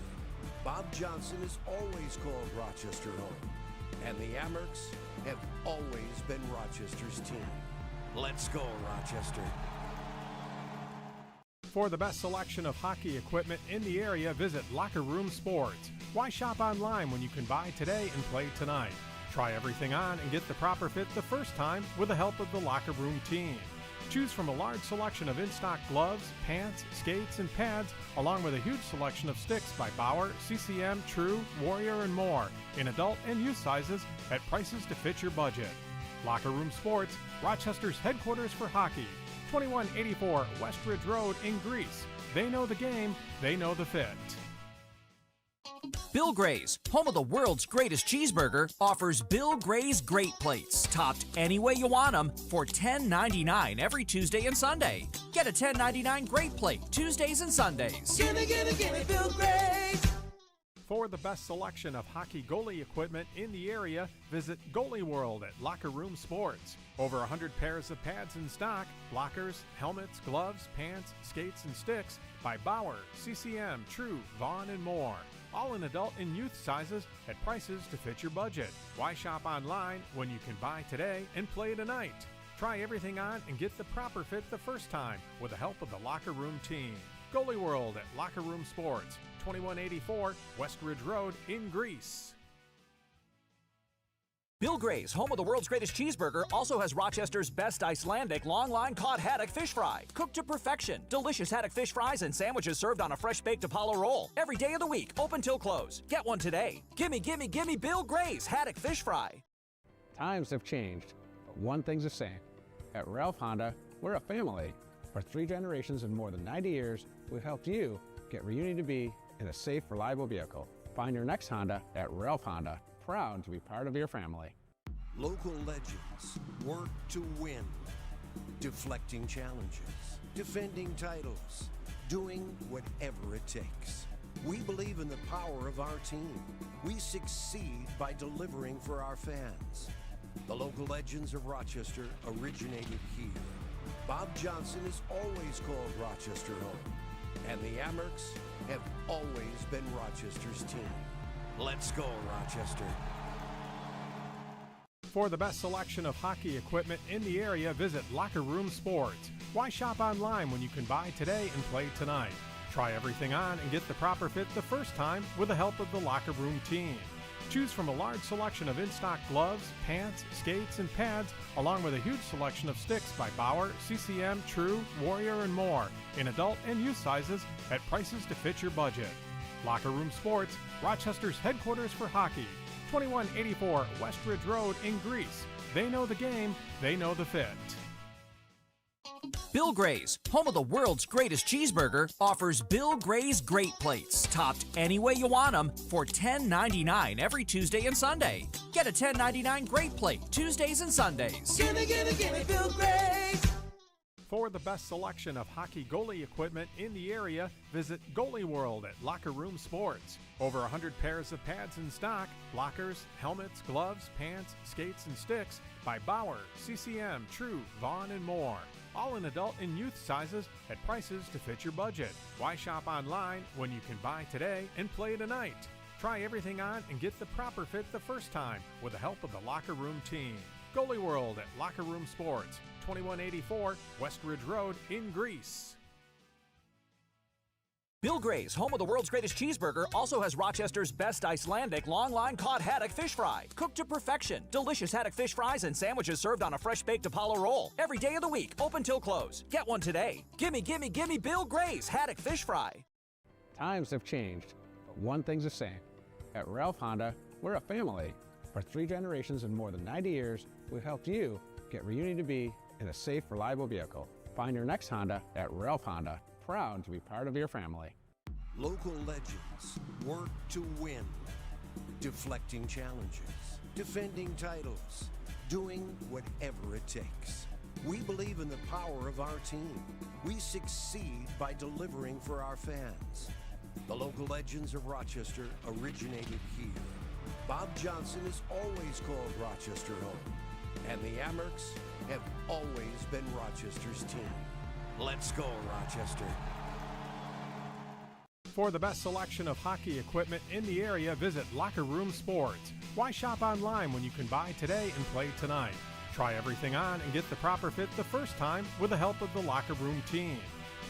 Bob Johnson has always called Rochester home, and the Amerks have always been Rochester's team. Let's go, Rochester. For the best selection of hockey equipment in the area, visit Locker Room Sports. Why shop online when you can buy today and play tonight? Try everything on and get the proper fit the first time with the help of the Locker Room team. Choose from a large selection of in-stock gloves, pants, skates, and pads, along with a huge selection of sticks by Bauer, CCM, True, Warrior, and more, in adult and youth sizes at prices to fit your budget. Locker Room Sports, Rochester's headquarters for hockey. 2184 West Ridge Road in Greece. They know the game, they know the fit. Bill Gray's, home of the world's greatest cheeseburger, offers Bill Gray's Great Plates, topped any way you want them, for $10.99 every Tuesday and Sunday. Get a $10.99 Great Plate Tuesdays and Sundays. Gimme, Bill Gray's! For the best selection of hockey goalie equipment in the area, visit Goalie World at Locker Room Sports. Over 100 pairs of pads in stock, blockers, helmets, gloves, pants, skates, and sticks by Bauer, CCM, True, Vaughn, and more. All in adult and youth sizes at prices to fit your budget. Why shop online when you can buy today and play tonight? Try everything on and get the proper fit the first time with the help of the Locker Room team. Goalie World at Locker Room Sports, 2184 West Ridge Road in Greece. Bill Gray's, home of the world's greatest cheeseburger, also has Rochester's best Icelandic long-line cod haddock fish fry. Cooked to perfection. Delicious haddock fish fries and sandwiches served on a fresh-baked Apollo roll. Every day of the week, open till close. Get one today. Gimme Bill Gray's haddock fish fry. Times have changed, but one thing's the same. At Ralph Honda, we're a family. For 3 generations and more than 90 years, we've helped you get where you need to be in a safe, reliable vehicle. Find your next Honda at Ralph Honda. Proud to be part of your family. Local legends work to win. Deflecting challenges, defending titles, doing whatever it takes. We believe in the power of our team. We succeed by delivering for our fans. The local legends of Rochester originated here. Bob Johnson has always called Rochester home, and the Amerks have always been Rochester's team. Let's go, Rochester. For the best selection of hockey equipment in the area, visit Locker Room Sports. Why shop online when you can buy today and play tonight? Try everything on and get the proper fit the first time with the help of the Locker Room team. Choose from a large selection of in-stock gloves, pants, skates, and pads, along with a huge selection of sticks by Bauer, CCM, True, Warrior, and more, in adult and youth sizes at prices to fit your budget. Locker Room Sports, Rochester's headquarters for hockey. 2184 West Ridge Road in Greece. They know the game, they know the fit. Bill Gray's, home of the world's greatest cheeseburger, offers Bill Gray's Great Plates, topped any way you want them, for $10.99 every Tuesday and Sunday. Get a $10.99 Great Plate Tuesdays and Sundays. Gimme, Bill Gray's! For the best selection of hockey goalie equipment in the area, visit Goalie World at Locker Room Sports. Over 100 pairs of pads in stock, blockers, helmets, gloves, pants, skates, and sticks by Bauer, CCM, True, Vaughn, and more. All in adult and youth sizes at prices to fit your budget. Why shop online when you can buy today and play tonight? Try everything on and get the proper fit the first time with the help of the Locker Room team. Goalie World at Locker Room Sports, 2184 West Ridge Road in Greece. Bill Gray's, home of the world's greatest cheeseburger, also has Rochester's best Icelandic long-line cod haddock fish fry. Cooked to perfection. Delicious haddock fish fries and sandwiches served on a fresh-baked Apollo roll. Every day of the week, open till close. Get one today. Gimme Bill Gray's haddock fish fry. Times have changed, but one thing's the same. At Ralph Honda, we're a family. For 3 generations and more than 90 years, we've helped you get where you need to be in a safe, reliable vehicle. Find your next Honda at Ralph Honda. Proud to be part of your family. Local legends work to win. Deflecting challenges, defending titles, doing whatever it takes. We believe in the power of our team. We succeed by delivering for our fans. The local legends of Rochester originated here. Bob Johnson has always called Rochester home, and the Amerks have always been Rochester's team. Let's go, Rochester. For the best selection of hockey equipment in the area, visit Locker Room Sports. Why shop online when you can buy today and play tonight? Try everything on and get the proper fit the first time with the help of the Locker Room team.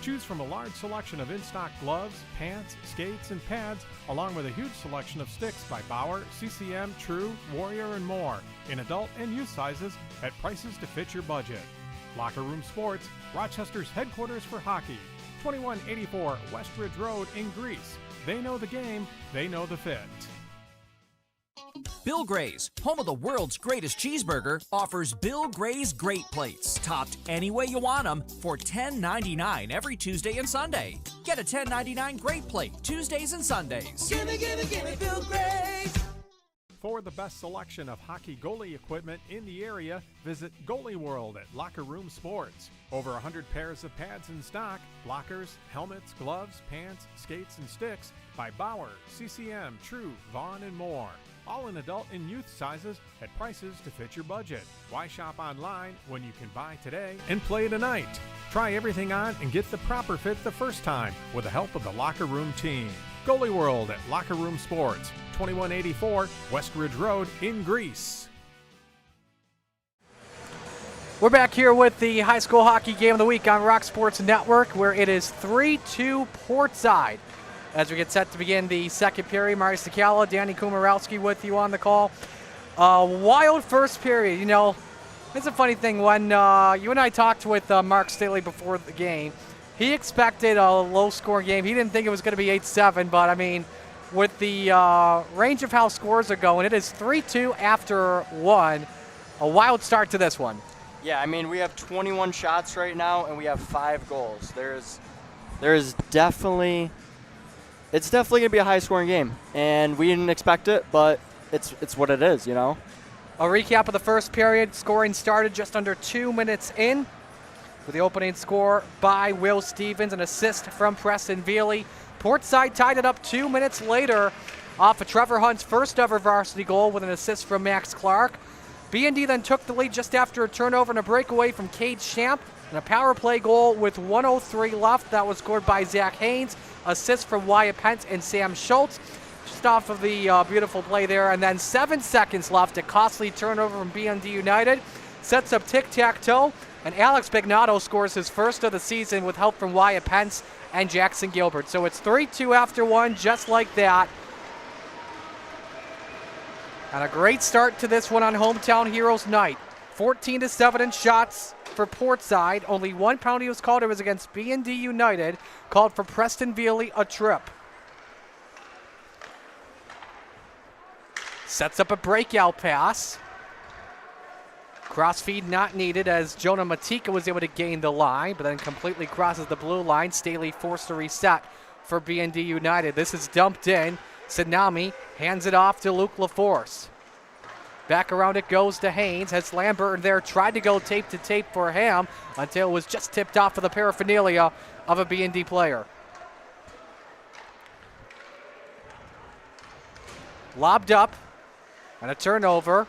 Choose from a large selection of in-stock gloves, pants, skates, and pads, along with a huge selection of sticks by Bauer, CCM, True, Warrior, and more, in adult and youth sizes at prices to fit your budget. Locker Room Sports, Rochester's headquarters for hockey. 2184 Westridge Road in Greece. They know the game, they know the fit. Bill Gray's, home of the world's greatest cheeseburger, offers Bill Gray's Great Plates, topped any way you want them, for $10.99 every Tuesday and Sunday. Get a $10.99 Great Plate Tuesdays and Sundays. Gimme, gimme, gimme Bill Gray's. For the best selection of hockey goalie equipment in the area, visit Goalie World at Locker Room Sports. Over 100 pairs of pads in stock, blockers, helmets, gloves, pants, skates, and sticks by Bauer, CCM, True, Vaughn, and more. All in adult and youth sizes at prices to fit your budget. Why shop online when you can buy today and play tonight? Try everything on and get the proper fit the first time with the help of the Locker Room team. Goalie World at Locker Room Sports, 2184 Westridge Road in Greece. We're back here with the high school hockey game of the week on Rock Sports Network, where it is 3-2 Portside. As we get set to begin the second period, Marty Sakala, Danny Kumarowski with you on the call. Wild first period. You know, it's a funny thing. When you and I talked with Mark Staley before the game, he expected a low-scoring game. He didn't think it was going to be 8-7, but, I mean, with the range of how scores are going, it is 3-2 after one. A wild start to this one. Yeah, I mean, we have 21 shots right now, and we have 5 goals. There's definitely... It's definitely going to be a high-scoring game, and we didn't expect it, but it's what it is, you know? A recap of the first period. Scoring started just under 2 minutes in with the opening score by Will Stevens, an assist from Preston Veely. Portside tied it up 2 minutes later off of Trevor Hunt's first ever varsity goal with an assist from Max Clark. BND then took the lead just after a turnover and a breakaway from Cade Champ, and a power play goal with 1:03 left. That was scored by Zach Haynes. Assist from Wyatt Pence and Sam Schultz. Just off of the beautiful play there. And then 7 seconds left. A costly turnover from BND United. Sets up tic-tac-toe. And Alex Bignato scores his first of the season with help from Wyatt Pence and Jackson Gilbert. So it's 3-2 after one, just like that. And a great start to this one on Hometown Heroes night. 14-7 in shots for Portside. Only one penalty was called. It was against BND United. Called for Preston Veely a trip. Sets up a breakout pass. Crossfeed not needed as Jonah Matika was able to gain the line, but then completely crosses the blue line. Staley forced to reset for BND United. This is dumped in. Tsunami hands it off to Luke LaForce. Back around it goes to Haynes. Has Lambert there, tried to go tape to tape for Ham until it was just tipped off of the paraphernalia of a BND player. Lobbed up and a turnover.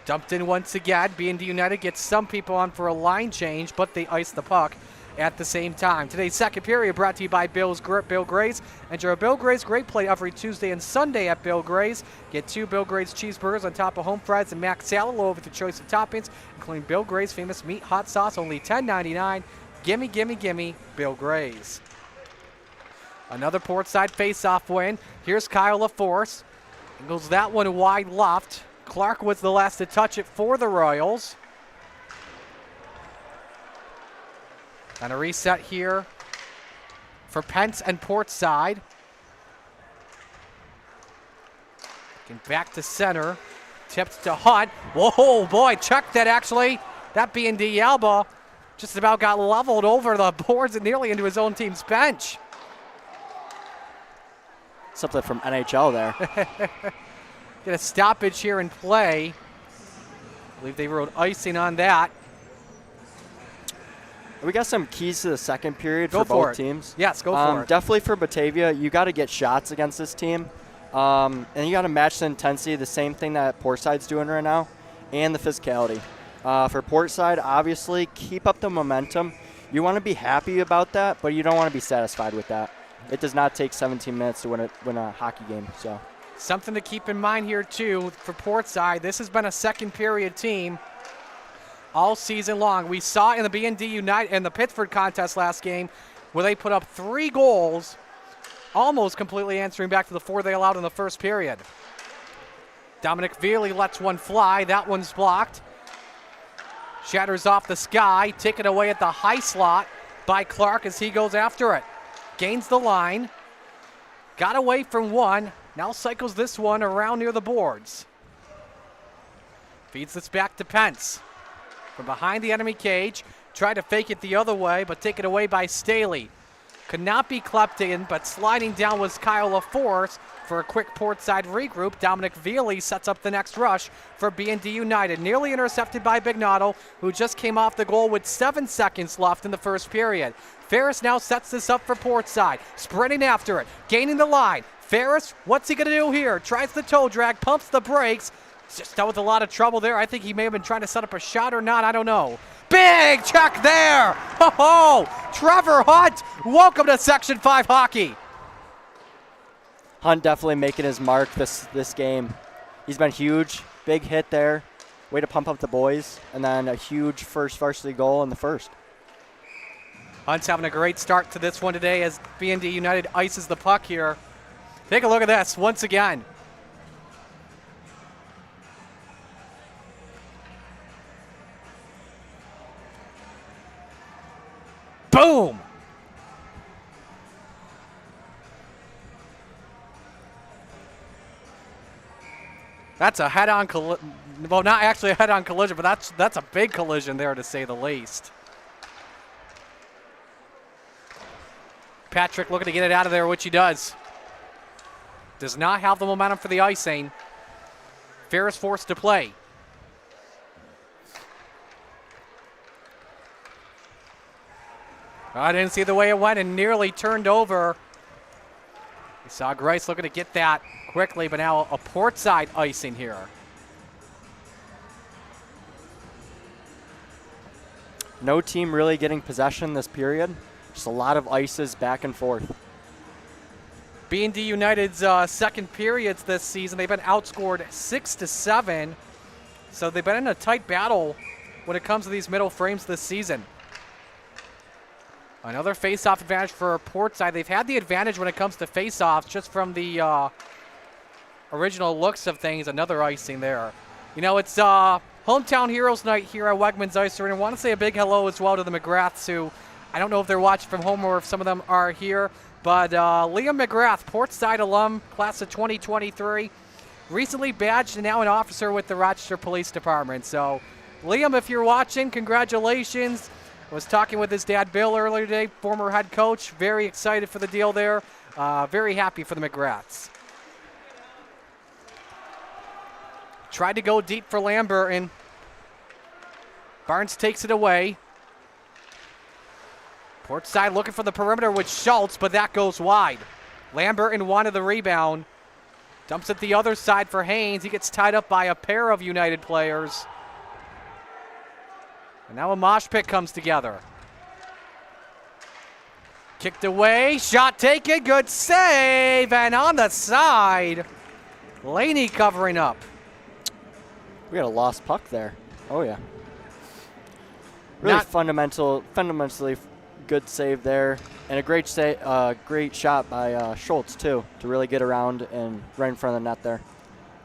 Dumped in once again. BND United gets some people on for a line change, but they ice the puck at the same time. Today's second period brought to you by Bill Gray's. Enter a Bill Gray's Great Plate every Tuesday and Sunday at Bill Gray's. Get 2 Bill Gray's cheeseburgers on top of home fries and mac salad with your choice of toppings, including Bill Gray's famous meat hot sauce, only $10.99. Gimme, gimme, gimme, Bill Gray's. Another Portside face-off win. Here's Kyle LaForce. Goes that one wide left. Clark was the last to touch it for the Royals. And a reset here for Pence and Portside. Getting back to center. Tipped to Hunt. Whoa, boy, check that actually. That BND Alba just about got leveled over the boards and nearly into his own team's bench. Something from NHL there. Get a stoppage here in play. I believe they wrote icing on that. We got some keys to the second period Go for both for it. teams. Yes, go for it. Definitely for Batavia, you got to get shots against this team. And you got to match the intensity, the same thing that Portside's doing right now, and the physicality. For Portside, obviously, keep up the momentum. You want to be happy about that, but you don't want to be satisfied with that. It does not take 17 minutes to win a hockey game. So something to keep in mind here, too, for Portside. This has been a second period team all season long. We saw in the BND United and the Pittsford contest last game where they put up 3 goals, almost completely answering back to the 4 they allowed in the first period. Dominic Veerley lets one fly. That one's blocked. Shatters off the sky, taken away at the high slot by Clark as he goes after it. Gains the line. Got away from one. Now cycles this one around near the boards. Feeds this back to Pence. From behind the enemy cage, tried to fake it the other way, but taken away by Staley. Could not be clept in, but sliding down was Kyle LaForce for a quick Portside regroup. Dominic Veely sets up the next rush for BND United. Nearly intercepted by Bignotto, who just came off the goal with 7 seconds left in the first period. Ferris now sets this up for Portside, sprinting after it, gaining the line. Ferris, what's he going to do here? Tries the toe drag, pumps the brakes. Just dealt with a lot of trouble there. I think he may have been trying to set up a shot or not. I don't know. Big check there. Oh, Trevor Hunt, welcome to Section 5 hockey. Hunt definitely making his mark this game. He's been huge. Big hit there. Way to pump up the boys. And then a huge first varsity goal in the first. Hunt's having a great start to this one today as BND United ices the puck here. Take a look at this once again. Boom! That's a head-on collision. Well, not actually a head-on collision, but that's a big collision there, to say the least. Patrick looking to get it out of there, which he does. Does not have the momentum for the icing. Ferris forced to play. I didn't see the way it went and nearly turned over. We saw Grice looking to get that quickly, but now a Portside icing here. No team really getting possession this period. Just a lot of ices back and forth. B&D United's second periods this season, they've been outscored 6-7. So they've been in a tight battle when it comes to these middle frames this season. Another face-off advantage for Portside. They've had the advantage when it comes to face-offs just from the original looks of things. Another icing there. You know, it's Hometown Heroes Night here at Wegmans Ice Arena. I want to say a big hello as well to the McGraths, who I don't know if they're watching from home or if some of them are here. But Liam McGrath, Portside alum, class of 2023, recently badged and now an officer with the Rochester Police Department. So, Liam, if you're watching, congratulations. I was talking with his dad, Bill, earlier today, former head coach. Very excited for the deal there. Very happy for the McGraths. Tried to go deep for Lambert, and Barnes takes it away. Portside looking for the perimeter with Schultz, but that goes wide. Lambert wanted the rebound. Dumps it the other side for Haynes. He gets tied up by a pair of United players. And now a mosh pit comes together. Kicked away, shot taken, good save, and on the side, Laney covering up. We got a lost puck there. Oh, yeah. Really fundamentally good save there. And a great shot by Schultz, too, to really get around and right in front of the net there.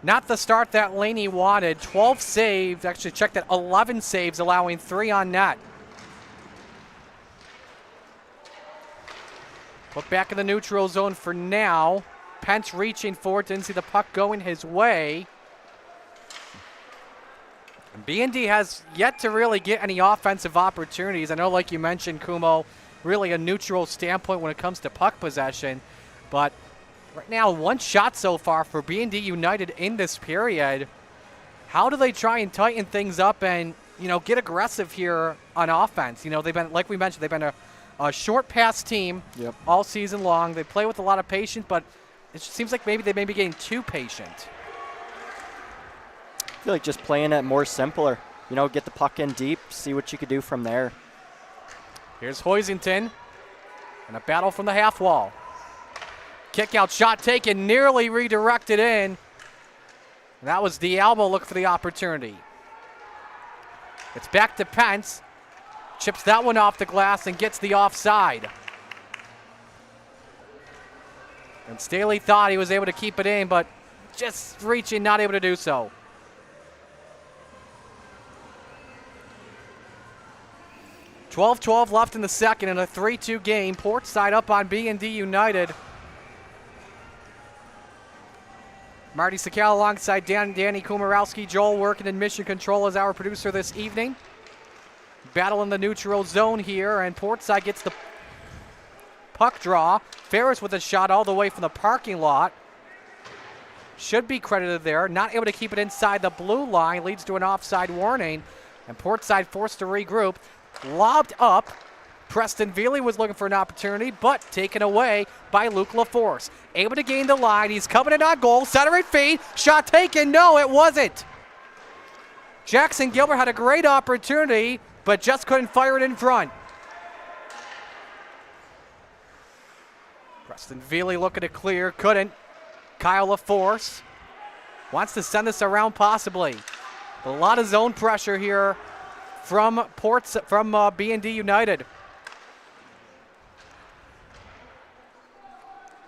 Not the start that Laney wanted. 12 saves, actually checked at 11 saves, allowing 3 on net. Put back in the neutral zone for now. Pence reaching for it, didn't see the puck going his way. And BND has yet to really get any offensive opportunities. I know, like you mentioned, Kumo, really a neutral standpoint when it comes to puck possession. But right now, 1 shot so far for BND United in this period. How do they try and tighten things up and get aggressive here on offense. They've been, like we mentioned, they've been a short pass team all season long. They play with a lot of patience, but it seems like maybe they may be getting too patient. I feel like just playing it more simpler. Get the puck in deep, see what you could do from there. Here's Hoisington, and a battle from the half wall. Kick out, shot taken, nearly redirected in. That was D'Alba looking for the opportunity. It's back to Pence. Chips that one off the glass and gets the offside. And Staley thought he was able to keep it in, but just reaching, not able to do so. .12 left in the second in a 3-2 game. Portside up on BND United. Marty Sakal alongside Danny Kumarowski. Joel working in mission control as our producer this evening. Battle in the neutral zone here, and Portside gets the puck draw. Ferris with a shot all the way from the parking lot. Should be credited there. Not able to keep it inside the blue line. Leads to an offside warning. And Portside forced to regroup. Lobbed up. Preston Veely was looking for an opportunity, but taken away by Luke LaForce. Able to gain the line. He's coming in on goal. Center and feed. Shot taken. No, it wasn't. Jackson Gilbert had a great opportunity, but just couldn't fire it in front. Preston Veely looking to clear. Couldn't. Kyle LaForce wants to send this around possibly. A lot of zone pressure here from BND United.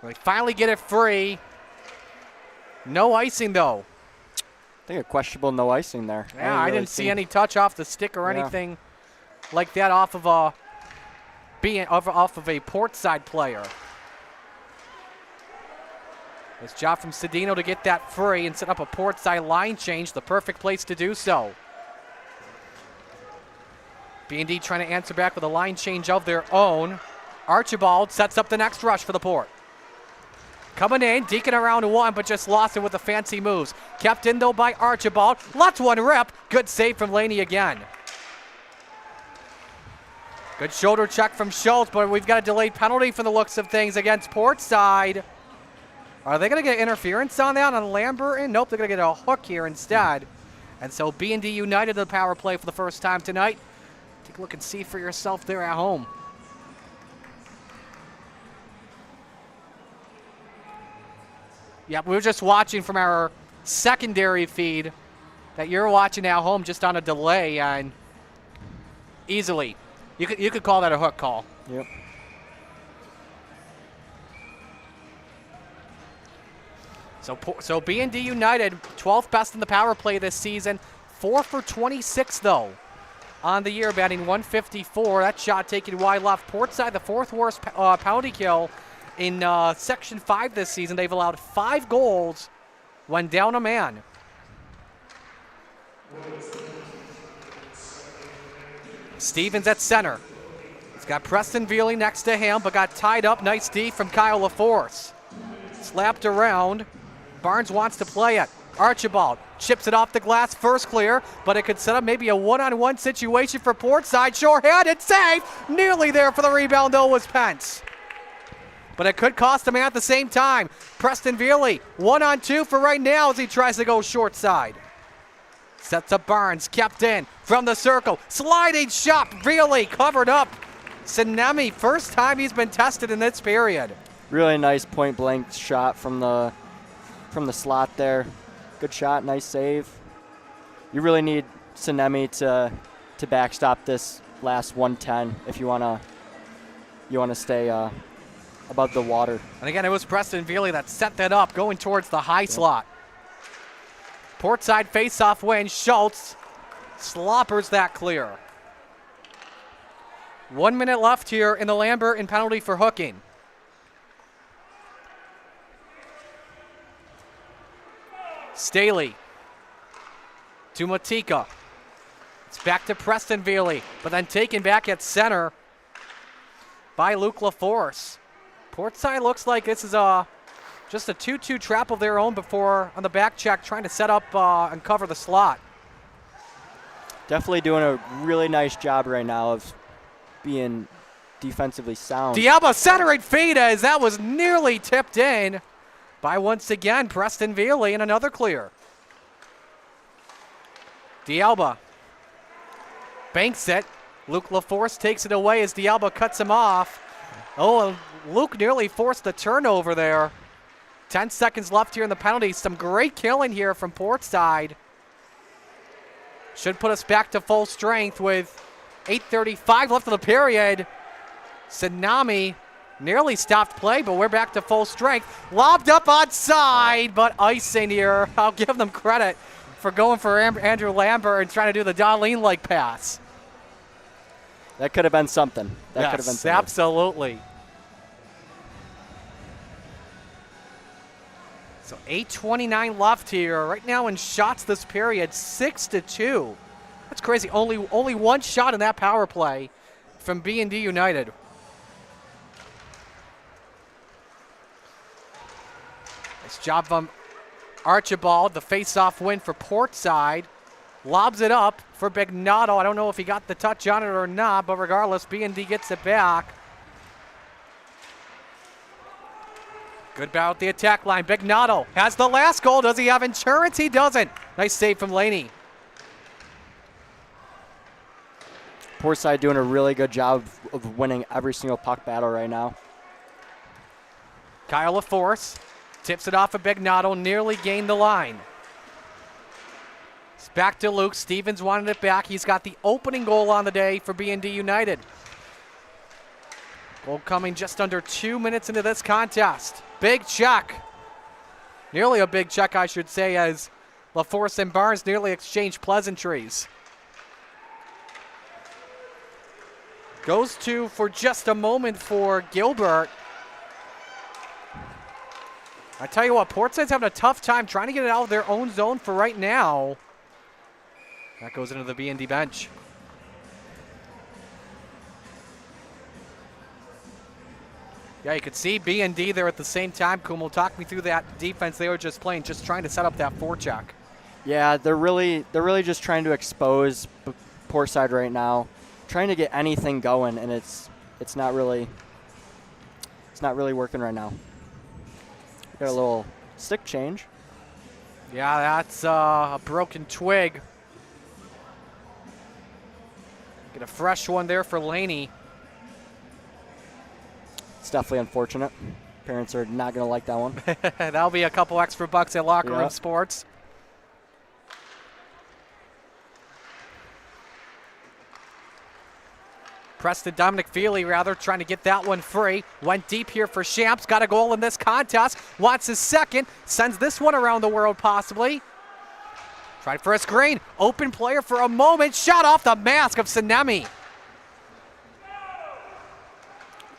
They finally get it free. No icing though. I think a questionable no icing there. Yeah, I didn't see any touch off the stick or anything like that off of a Portside player. Nice job from Cedino to get that free and set up a Portside line change, the perfect place to do so. B&D trying to answer back with a line change of their own. Archibald sets up the next rush for the Port. Coming in, deking around one, but just lost it with the fancy moves. Kept in, though, by Archibald. Lets one rip. Good save from Laney again. Good shoulder check from Schultz, but we've got a delayed penalty from the looks of things against Portside. Are they going to get interference on that on Lamberton? Nope, they're going to get a hook here instead. And so B&D United the power play for the first time tonight. Take a look and see for yourself there at home. Yeah, we were just watching from our secondary feed that you're watching at home just on a delay, and easily. You could call that a hook call. Yep. So B&D United, 12th best in the power play this season. 4 for 26, though, on the year, batting .154. That shot taken wide left. Portside, the 4th worst penalty kill in Section 5 this season. They've allowed 5 goals when down a man. Stevens at center. He's got Preston Veely next to him, but got tied up. Nice D from Kyle LaForce. Slapped around. Barnes wants to play it. Archibald chips it off the glass, first clear, but it could set up maybe a one-on-one situation for Portside. Short-handed save. Nearly there for the rebound, though, was Pence. But it could cost him at the same time. Preston Veely, 1-on-2 for right now as he tries to go short side. Sets up Barnes, kept in from the circle. Sliding shot, Veely covered up. Sinemi, first time he's been tested in this period. Really nice point-blank shot from the slot there. Good shot, nice save. You really need Sinemi to backstop this last 110 if you wanna stay above the water. And again, it was Preston Veely that set that up, going towards the high slot. Portside face-off win. Schultz sloppers that clear. 1 minute left here in the Lambert and penalty for hooking. Staley to Matika. It's back to Preston Veely, but then taken back at center by Luke LaForce. Portside looks like this is just a 2-2 trap of their own before on the back check, trying to set up and cover the slot. Definitely doing a really nice job right now of being defensively sound. Diablo centering feed as that was nearly tipped in by once again Preston Veely, and another clear. Dialba banks it. Luke LaForce takes it away as Dialba cuts him off. Oh, Luke nearly forced the turnover there. 10 seconds left here in the penalty. Some great killing here from Portside. Should put us back to full strength with 8:35 left of the period. Tsunami nearly stopped play, but we're back to full strength. Lobbed up on side, but icing here. I'll give them credit for going for Andrew Lambert and trying to do the Darlene-like pass. That could have been something. That could have been Yes, something. absolutely. So 8:29 left here. Right now in shots this period, 6-2. That's crazy. Only one shot in that power play from BND United. Nice job from Archibald. The face-off win for Portside. Lobs it up for Bignato. I don't know if he got the touch on it or not, but regardless, BND gets it back. Good battle at the attack line. Bignato has the last goal. Does he have insurance? He doesn't. Nice save from Laney. Portside doing a really good job of winning every single puck battle right now. Kyle LaForce tips it off of Bignato. Nearly gained the line. It's back to Luke. Stevens wanted it back. He's got the opening goal on the day for BND United. Goal coming just under 2 minutes into this contest. Big check. Nearly a big check, I should say, as LaForce and Barnes nearly exchanged pleasantries. Goes to for just a moment for Gilbert. I tell you what, Portside's having a tough time trying to get it out of their own zone for right now. That goes into the BND bench. Yeah, you could see BND there at the same time. Kumel, talk me through that defense they were just playing, just trying to set up that forecheck. Yeah, they're really just trying to expose Portside right now, trying to get anything going, and it's not really working right now. Got a little stick change. Yeah, that's a broken twig. Get a fresh one there for Laney. It's definitely unfortunate. Parents are not going to like that one. That'll be a couple extra bucks at Locker Room Sports. Preston Dominic Feely, rather, trying to get that one free. Went deep here for Shamps. Got a goal in this contest. Wants his second. Sends this one around the world, possibly. Tried for a screen. Open player for a moment. Shot off the mask of Tsunami.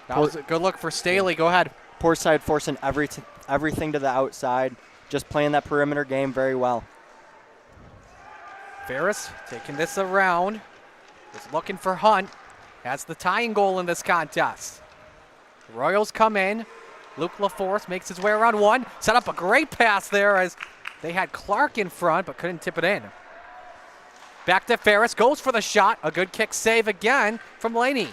That was a good look for Staley. Go ahead. Portside forcing everything to the outside. Just playing that perimeter game very well. Ferris taking this around. Was looking for Hunt. Has the tying goal in this contest. The Royals come in. Luke LaForce makes his way around one. Set up a great pass there as they had Clark in front but couldn't tip it in. Back to Ferris. Goes for the shot. A good kick save again from Laney.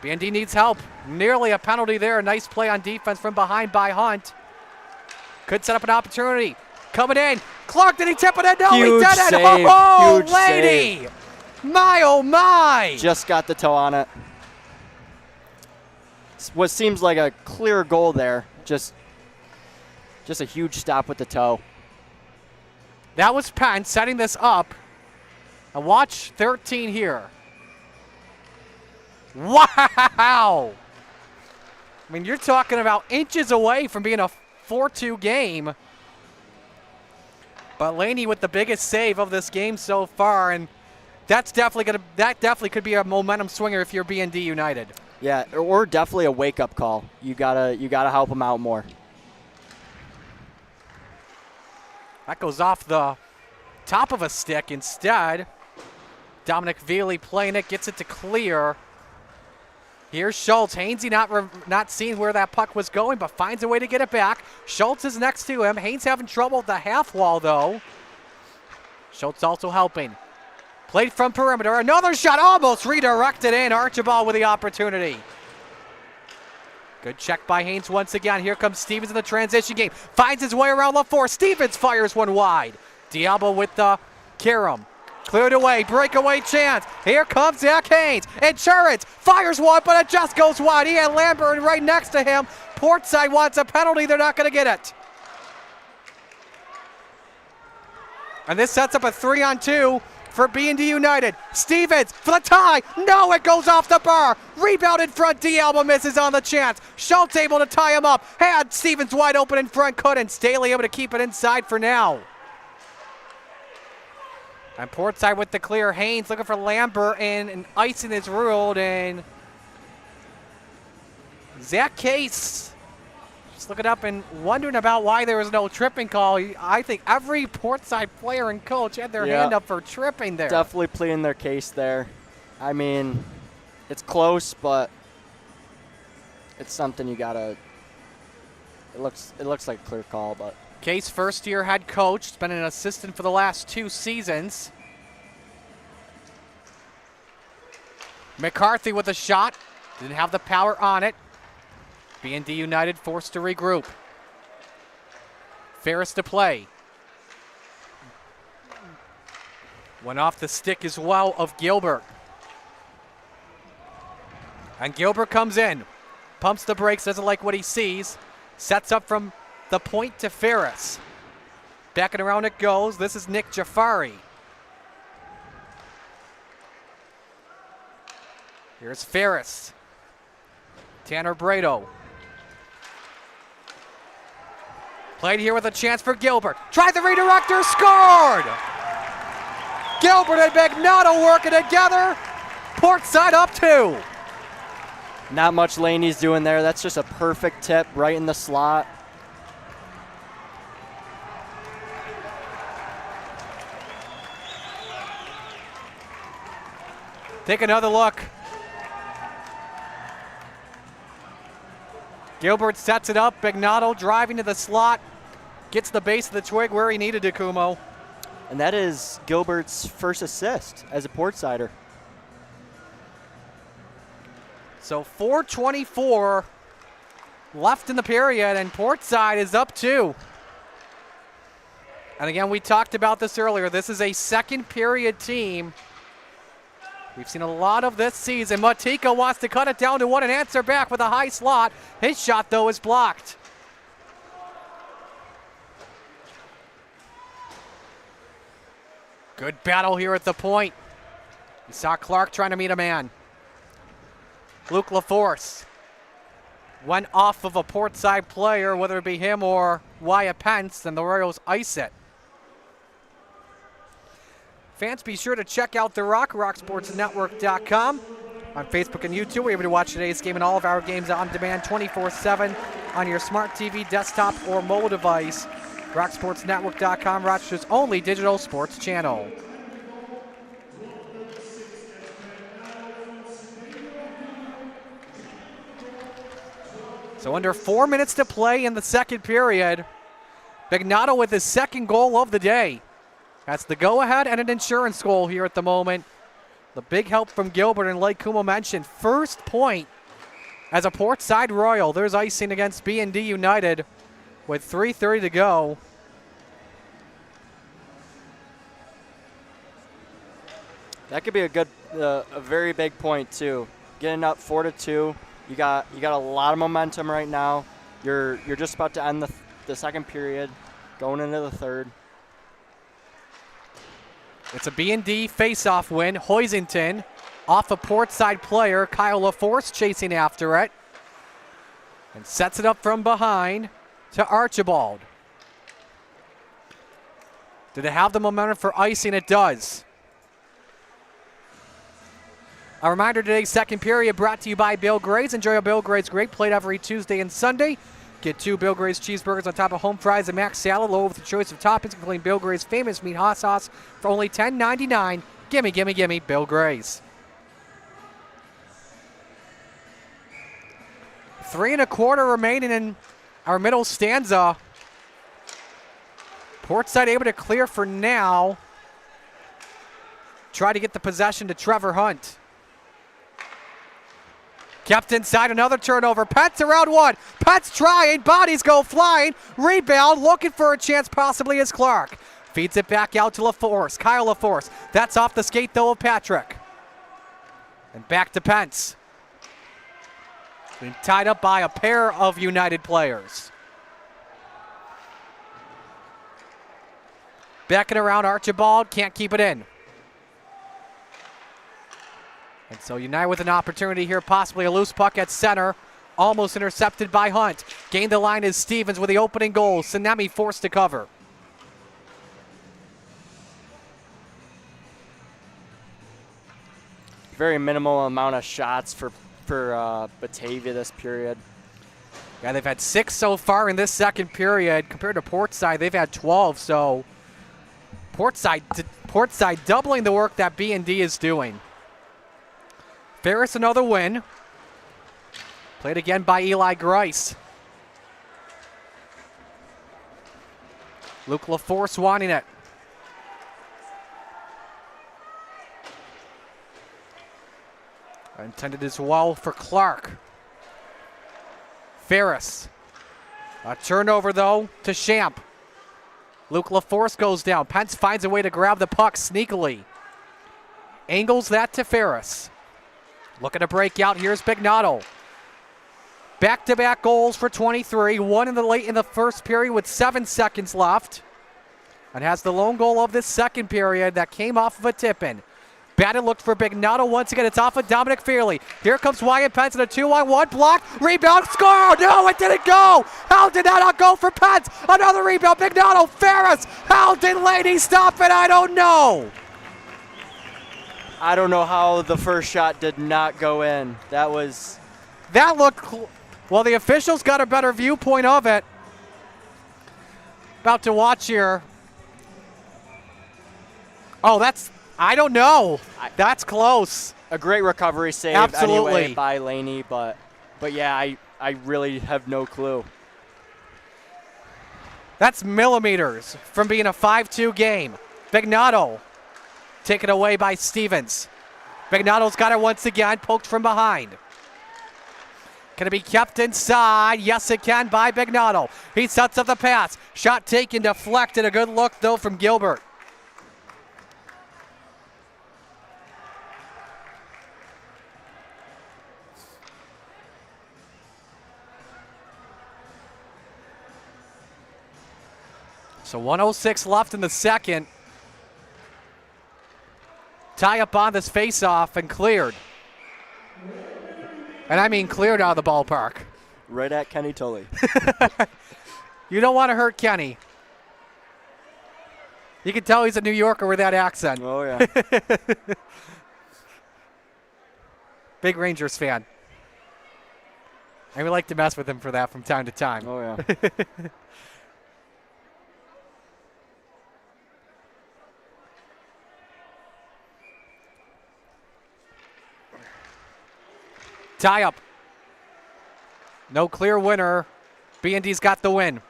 BND needs help. Nearly a penalty there. A nice play on defense from behind by Hunt. Could set up an opportunity. Coming in. Clark, did he tip it in? No, Huge he did it. save. Oh, Huge Laney. save. My, oh, my. Just got the toe on it. What seems like a clear goal there. Just a huge stop with the toe. That was Penn setting this up. And watch 13 here. Wow. I mean, you're talking about inches away from being a 4-2 game. But Laney with the biggest save of this game so far, and that definitely could be a momentum swinger if you're BND United. Yeah, or definitely a wake-up call. You gotta help them out more. That goes off the top of a stick instead. Dominic Veely playing it, gets it to clear. Here's Schultz. Hainsey not seeing where that puck was going, but finds a way to get it back. Schultz is next to him. Haynes having trouble at the half wall, though. Schultz also helping. Played from perimeter. Another shot almost redirected in. Archibald with the opportunity. Good check by Haynes once again. Here comes Stevens in the transition game. Finds his way around LaForce. Stevens fires one wide. Diablo with the Karam. Cleared away. Breakaway chance. Here comes Zach Haynes. Insurance fires one, but it just goes wide. He had Lambert right next to him. Portside wants a penalty. They're not going to get it. And this sets up a 3-on-2 for BND United. Stevens for the tie. No, it goes off the bar. Rebound in front. D'Alba misses on the chance. Schultz able to tie him up. Had Stevens wide open in front. Couldn't. Staley able to keep it inside for now. And Portside with the clear. Haynes looking for Lambert, and icing is ruled. And Zach Case just looking up and wondering about why there was no tripping call. I think every Portside player and coach had their hand up for tripping there. Definitely pleading their case there. I mean, it's close, but it's something you gotta. It looks like a clear call, but. Case, first-year head coach, has been an assistant for the last 2 seasons. McCarthy with a shot. Didn't have the power on it. BND United forced to regroup. Ferris to play. Went off the stick as well of Gilbert. And Gilbert comes in. Pumps the brakes, doesn't like what he sees. Sets up from the point to Ferris. Backing around it goes. This is Nick Jafari. Here's Ferris. Tanner Brado. Played here with a chance for Gilbert. Tried the redirector, scored! Gilbert and Magnato working together. Portside up 2. Not much Laney's doing there. That's just a perfect tip right in the slot. Take another look. Gilbert sets it up. Magnato driving to the slot. Gets the base of the twig where he needed to, Kumo. And that is Gilbert's first assist as a Portsider. So 4:24 left in the period, and Portside is up 2. And again, we talked about this earlier. This is a second period team. We've seen a lot of this season. Matika wants to cut it down to 1 and answer back with a high slot. His shot, though, is blocked. Good battle here at the point. You saw Clark trying to meet a man. Luke LaForce went off of a Portside player, whether it be him or Wyatt Pence, and the Royals ice it. Fans, be sure to check out The Rock, rocksportsnetwork.com. On Facebook and YouTube, we're able to watch today's game and all of our games on demand 24/7 on your smart TV, desktop, or mobile device. rocksportsnetwork.com, Rochester's only digital sports channel. So under 4 minutes to play in the second period. Magnato with his second goal of the day. That's the go-ahead and an insurance goal here at the moment. The big help from Gilbert, and like Kumo mentioned, first point as a Portside Royal. There's icing against BND United with 3:30 to go. That could be a very big point too. Getting up 4-2. You got a lot of momentum right now. You're just about to end the second period, going into the third. It's a B&D face-off win. Hoisington off a Portside player. Kyle LaForce chasing after it. And sets it up from behind to Archibald. Did it have the momentum for icing? It does. A reminder, today's second period brought to you by Bill Gray's. Enjoy a Bill Gray's Great Plate every Tuesday and Sunday. Get 2 Bill Gray's cheeseburgers on top of home fries and mac salad, loaded with a choice of toppings, including Bill Gray's famous meat hot sauce for only $10.99. Gimme, gimme, gimme, Bill Gray's. 3 1/4 remaining in our middle stanza. Portside able to clear for now. try to get the possession to Trevor Hunt. Kept inside, another turnover. Pets around one. Pets trying, bodies go flying. Rebound, looking for a chance possibly is Clark. Feeds it back out to LaForce. Kyle LaForce. That's off the skate though of Patrick. And back to Pence. Being tied up by a pair of United players. Backing around Archibald, can't keep it in. And so United with an opportunity here, possibly a loose puck at center. Almost intercepted by Hunt. Gained the line is Stevens with the opening goal. Tsunami forced to cover. Very minimal amount of shots for Batavia this period. Yeah, they've had 6 so far in this second period. Compared to Portside, they've had 12. So Portside doubling the work that BND is doing. Ferris another win. Played again by Eli Grice. Luke LaForce wanting it. Intended as well for Clark. Ferris. A turnover though to Champ. Luke LaForce goes down. Pence finds a way to grab the puck sneakily. Angles that to Ferris. Looking to break out. Here's Bignato. Back-to-back goals for 23. One in the first period with 7 seconds left. And has the lone goal of this second period that came off of a tip-in. Batted looked for Bignato once again. It's off of Dominic Fairley. Here comes Wyatt Pence in a 2-on-1 block. Rebound, score! No, it didn't go! How did that not go for Pence? Another rebound, Bignato, Ferris! How did Laney stop it? I don't know. I don't know how the first shot did not go in. That looked, well, the officials got a better viewpoint of it. About to watch here. Oh, I don't know. That's close. a great recovery save. Absolutely. Anyway by Laney, but yeah, I really have no clue. That's millimeters from being a 5-2 game. Bignato taken away by Stevens. Bignato's got it once again, poked from behind. Can it be kept inside? Yes, it can by Bignato. He sets up the pass. Shot taken, deflected. A good look, though, from Gilbert. So 1:06 left in the second. Tie up on this face-off and cleared. And I mean cleared out of the ballpark. Right at Kenny Tully. You don't want to hurt Kenny. You can tell he's a New Yorker with that accent. Oh, yeah. Big Rangers fan. And we like to mess with him for that from time to time. Oh, yeah. Tie up. No clear winner. BND's got the win.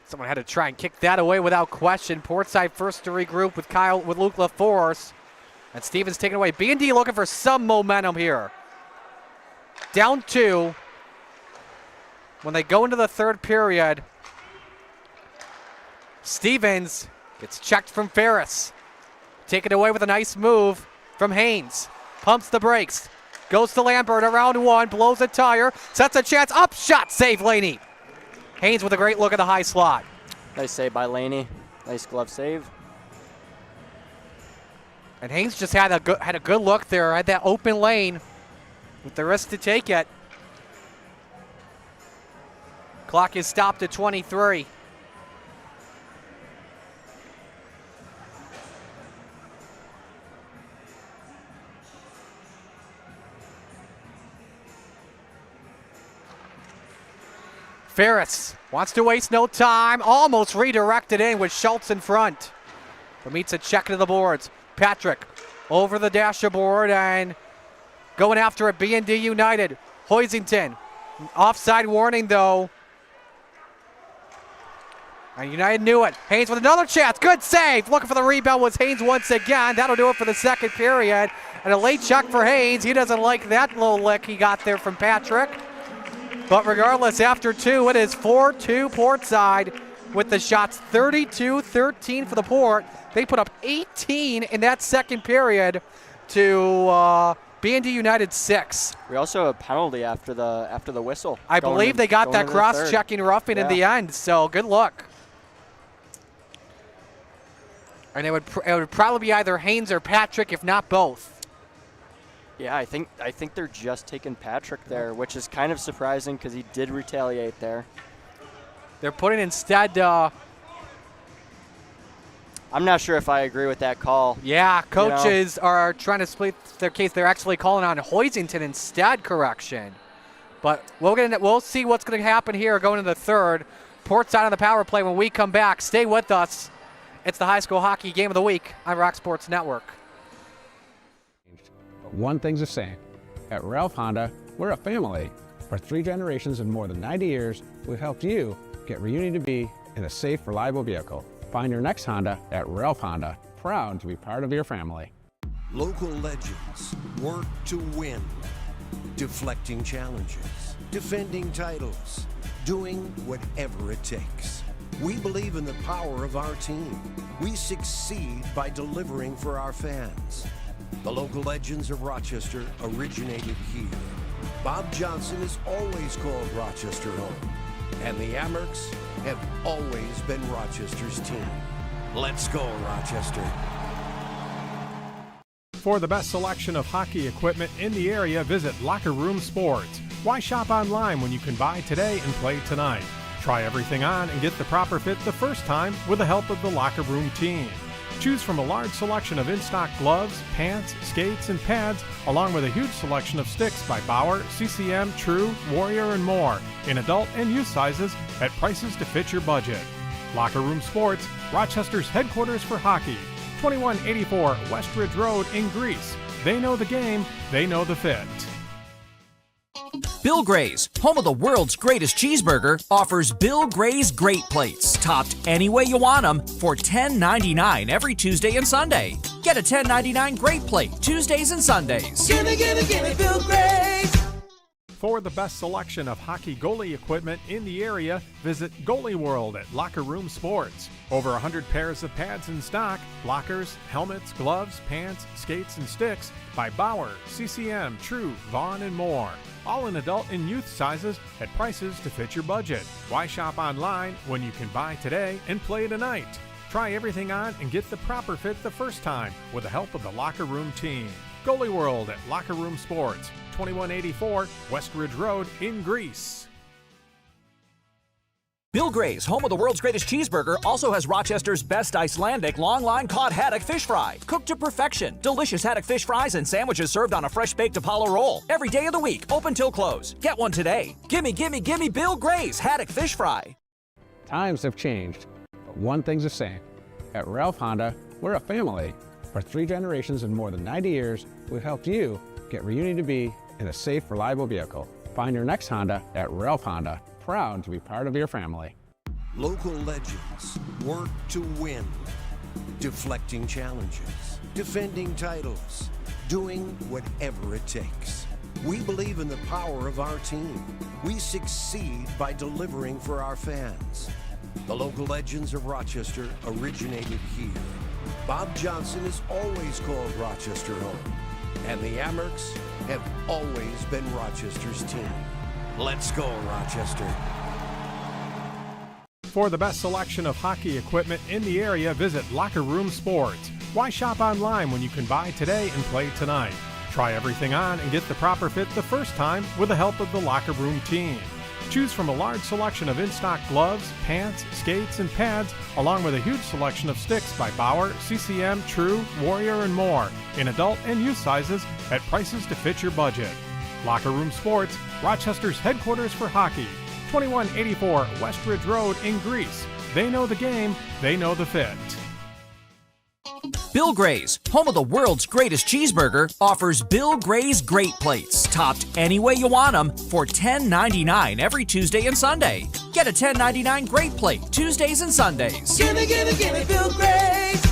Someone had to try and kick that away without question. Portside first to regroup with Luke LaForce. And Stevens taken away. BND looking for some momentum here. Down 2. When they go into the third period, Stevens gets checked from Ferris. Taken away with a nice move from Haynes. Pumps the brakes. Goes to Lambert around 1. Blows a tire. Sets a chance. Up shot. Save Laney. Haynes with a great look at the high slot. Nice save by Laney. Nice glove save. And Haynes just had a good look there. Had that open lane with the risk to take it. Clock is stopped at 23. Ferris wants to waste no time. Almost redirected in with Schultz in front. But meets a check to the boards. Patrick over the dashboard and going after a BND United. Hoisington. Offside warning, though. And United knew it. Haynes with another chance. Good save. Looking for the rebound was Haynes once again. That'll do it for the second period. And a late check for Haynes. He doesn't like that little lick he got there from Patrick. But regardless, after 2, it is 4-2 Portside with the shots 32-13 for the Port. They put up 18 in that second period to BND United 6. We also have a penalty after the whistle. I believe they got that cross-checking roughing in the end, so good luck. And it would probably be either Haynes or Patrick, if not both. Yeah, I think they're just taking Patrick there, which is kind of surprising because he did retaliate there. They're putting instead. I'm not sure if I agree with that call. Yeah, coaches are trying to split their case. They're actually calling on Hoisington instead. Correction, but we'll see what's going to happen here going into the third. Portside on the power play when we come back. Stay with us. It's the high school hockey game of the week on Rock Sports Network. But one thing's the same. At Ralph Honda, we're a family. For 3 generations and more than 90 years, we've helped you get where you need to be in a safe, reliable vehicle. Find your next Honda at Ralph Honda. Proud to be part of your family. Local legends work to win. Deflecting challenges, defending titles, doing whatever it takes. We believe in the power of our team. We succeed by delivering for our fans. The local legends of Rochester originated here. Bob Johnson has always called Rochester home. And the Amerks have always been Rochester's team. Let's go, Rochester. For the best selection of hockey equipment in the area, visit Locker Room Sports. Why shop online when you can buy today and play tonight? Try everything on and get the proper fit the first time with the help of the Locker Room team. Choose from a large selection of in-stock gloves, pants, skates, and pads, along with a huge selection of sticks by Bauer, CCM, True, Warrior, and more, in adult and youth sizes at prices to fit your budget. Locker Room Sports, Rochester's headquarters for hockey, 2184 West Ridge Road in Greece. They know the game, they know the fit. Bill Gray's, home of the world's greatest cheeseburger, offers Bill Gray's Great Plates, topped any way you want them, for $10.99 every Tuesday and Sunday. Get a $10.99 Great Plate Tuesdays and Sundays. Gimme, gimme, gimme Bill Gray's. For the best selection of hockey goalie equipment in the area, visit Goalie World at Locker Room Sports. Over 100 pairs of pads in stock, blockers, helmets, gloves, pants, skates, and sticks by Bauer, CCM, True, Vaughn, and more. All in adult and youth sizes at prices to fit your budget. Why shop online when you can buy today and play tonight? Try everything on and get the proper fit the first time with the help of the Locker Room team. Goalie World at Locker Room Sports, 2184 West Ridge Road in Greece. Bill Gray's, home of the world's greatest cheeseburger, also has Rochester's best Icelandic long-line cod haddock fish fry. Cooked to perfection. Delicious haddock fish fries and sandwiches served on a fresh-baked Apollo roll. Every day of the week, open till close. Get one today. Gimme, gimme, gimme Bill Gray's haddock fish fry. Times have changed, but one thing's the same. At Ralph Honda, we're a family. For 3 generations and more than 90 years, we've helped you get where you need to be in a safe, reliable vehicle. Find your next Honda at Ralph Honda. Proud to be part of your family. Local legends work to win. Deflecting challenges, defending titles, doing whatever it takes. We believe in the power of our team. We succeed by delivering for our fans. The local legends of Rochester originated here. Bob Johnson has always called Rochester home. And the Amerks have always been Rochester's team. Let's go, Rochester. For the best selection of hockey equipment in the area, visit Locker Room Sports. Why shop online when you can buy today and play tonight? Try everything on and get the proper fit the first time with the help of the Locker Room team. Choose from a large selection of in-stock gloves, pants, skates, and pads, along with a huge selection of sticks by Bauer, CCM, True, Warrior, and more, in adult and youth sizes at prices to fit your budget. Locker Room Sports, Rochester's headquarters for hockey, 2184 West Ridge Road in Greece. They know the game, they know the fit. Bill Gray's, home of the world's greatest cheeseburger, offers Bill Gray's Great Plates, topped any way you want them, for $10.99 every Tuesday and Sunday. Get a $10.99 Great Plate Tuesdays and Sundays. Gimme, gimme, gimme Bill Gray's.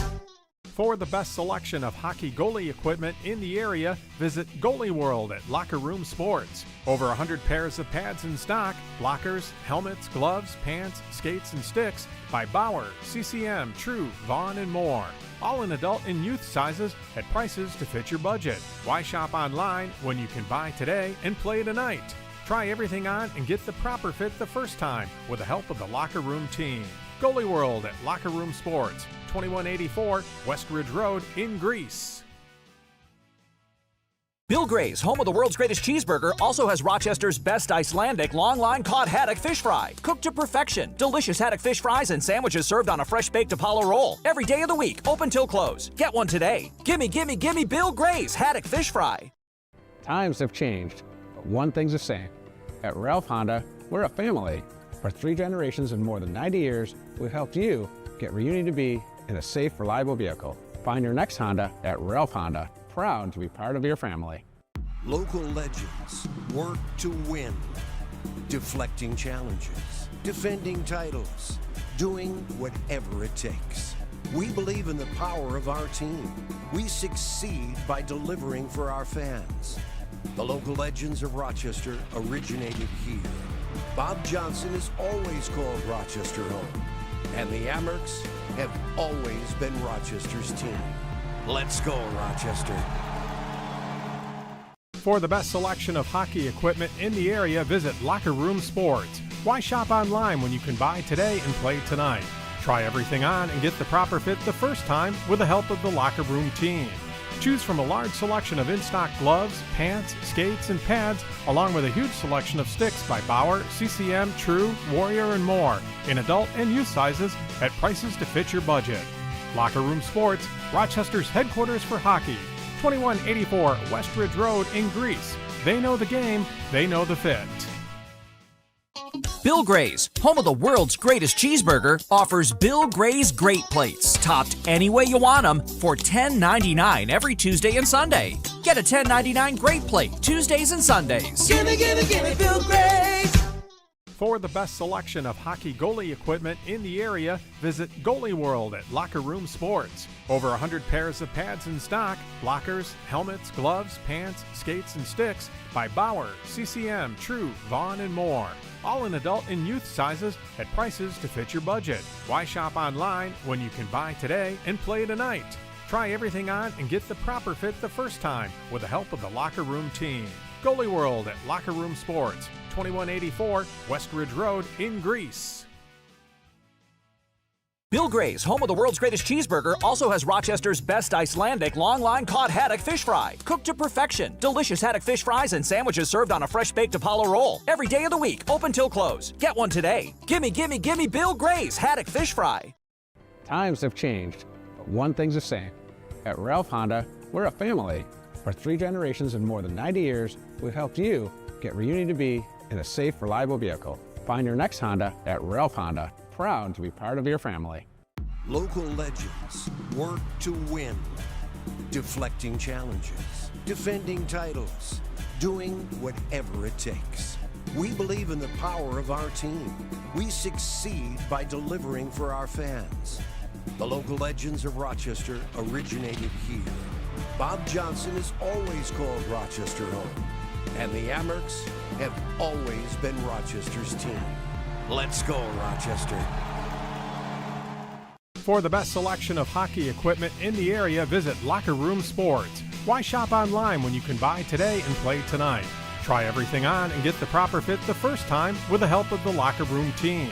For the best selection of hockey goalie equipment in the area, visit Goalie World at Locker Room Sports. Over 100 pairs of pads in stock, blockers, helmets, gloves, pants, skates, and sticks by Bauer, CCM, True, Vaughn, and more. All in adult and youth sizes at prices to fit your budget. Why shop online when you can buy today and play tonight? Try everything on and get the proper fit the first time with the help of the Locker Room team. Goalie World at Locker Room Sports, 2184 West Ridge Road in Greece. Bill Gray's, home of the world's greatest cheeseburger, also has Rochester's best Icelandic long-line cod haddock fish fry. Cooked to perfection. Delicious haddock fish fries and sandwiches served on a fresh baked Apollo roll. Every day of the week, open till close. Get one today. Gimme, gimme, gimme Bill Gray's haddock fish fry. Times have changed, but one thing's the same. At Ralph Honda, we're a family. For 3 generations and more than 90 years, we've helped you get where you need to be in a safe, reliable vehicle. Find your next Honda at Ralph Honda. Proud to be part of your family. Local legends work to win. Deflecting challenges, defending titles, doing whatever it takes. We believe in the power of our team. We succeed by delivering for our fans. The local legends of Rochester originated here. Bob Johnson has always called Rochester home, and the Amerks have always been Rochester's team. Let's go, Rochester. For the best selection of hockey equipment in the area, visit Locker Room Sports. Why shop online when you can buy today and play tonight? Try everything on and get the proper fit the first time with the help of the Locker Room team. Choose from a large selection of in-stock gloves, pants, skates, and pads, along with a huge selection of sticks by Bauer, CCM, True, Warrior, and more, in adult and youth sizes at prices to fit your budget. Locker Room Sports, Rochester's headquarters for hockey, 2184 West Ridge Road in Greece. They know the game, they know the fit. Bill Gray's, home of the world's greatest cheeseburger, offers Bill Gray's Great Plates, topped any way you want them, for $10.99 every Tuesday and Sunday. Get a $10.99 Great Plate Tuesdays and Sundays. Gimme, gimme, gimme Bill Gray's. For the best selection of hockey goalie equipment in the area, visit Goalie World at Locker Room Sports. Over 100 pairs of pads in stock, blockers, helmets, gloves, pants, skates, and sticks by Bauer, CCM, True, Vaughn, and more. All in adult and youth sizes at prices to fit your budget. Why shop online when you can buy today and play tonight? Try everything on and get the proper fit the first time with the help of the Locker Room team. Goalie World at Locker Room Sports, 2184 West Ridge Road in Greece. Bill Gray's, home of the world's greatest cheeseburger, also has Rochester's best Icelandic long-line cod haddock fish fry. Cooked to perfection. Delicious haddock fish fries and sandwiches served on a fresh baked Apollo roll. Every day of the week, open till close. Get one today. Gimme, gimme, gimme Bill Gray's haddock fish fry. Times have changed, but one thing's the same. At Ralph Honda, we're a family. For 3 generations and more than 90 years, we've helped you get where you need to be in a safe, reliable vehicle. Find your next Honda at Ralph Honda. Proud to be part of your family. Local legends work to win. Deflecting challenges, defending titles, doing whatever it takes. We believe in the power of our team. We succeed by delivering for our fans. The local legends of Rochester originated here. Bob Johnson has always called Rochester home, and the Amerks have always been Rochester's team. Let's go, Rochester. For the best selection of hockey equipment in the area, visit Locker Room Sports. Why shop online when you can buy today and play tonight? Try everything on and get the proper fit the first time with the help of the Locker Room team.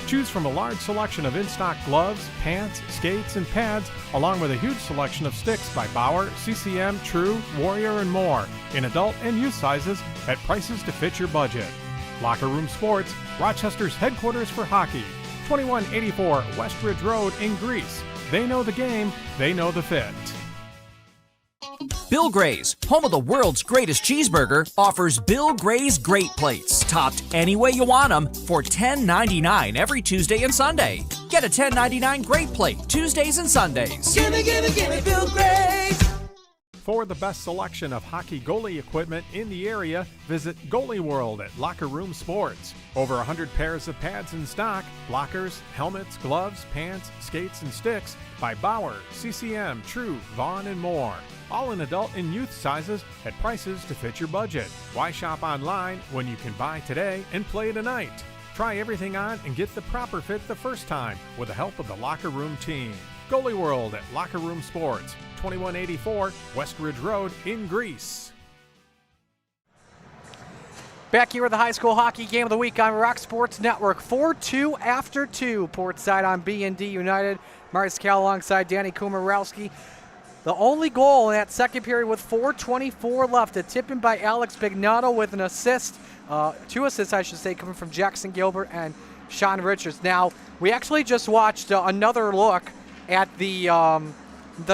Choose from a large selection of in-stock gloves, pants, skates, and pads, along with a huge selection of sticks by Bauer, CCM, True, Warrior, and more, in adult and youth sizes at prices to fit your budget. Locker Room Sports, Rochester's headquarters for hockey, 2184 West Ridge Road in Greece. They know the game, they know the fit. Bill Gray's, home of the world's greatest cheeseburger, offers Bill Gray's Great Plates, topped any way you want them, for $10.99 every Tuesday and Sunday. Get a $10.99 Great Plate Tuesdays and Sundays. Gimme, gimme, gimme Bill Gray's. For the best selection of hockey goalie equipment in the area, visit Goalie World at Locker Room Sports. Over 100 pairs of pads in stock, blockers, helmets, gloves, pants, skates, and sticks by Bauer, CCM, True, Vaughn, and more. All in adult and youth sizes at prices to fit your budget. Why shop online when you can buy today and play tonight? Try everything on and get the proper fit the first time with the help of the Locker Room team. Goalie World at Locker Room Sports, 2184 West Ridge Road in Greece. Back here with the high school hockey game of the week on Rock Sports Network. 4-2 after 2. Portside on BND United. Marius Cal alongside Danny Kumarowski. The only goal in that second period with 4:24 left. A tip in by Alex Bignato with an assist. 2 assists, I should say, coming from Jackson Gilbert and Sean Richards. Now, we actually just watched another look at the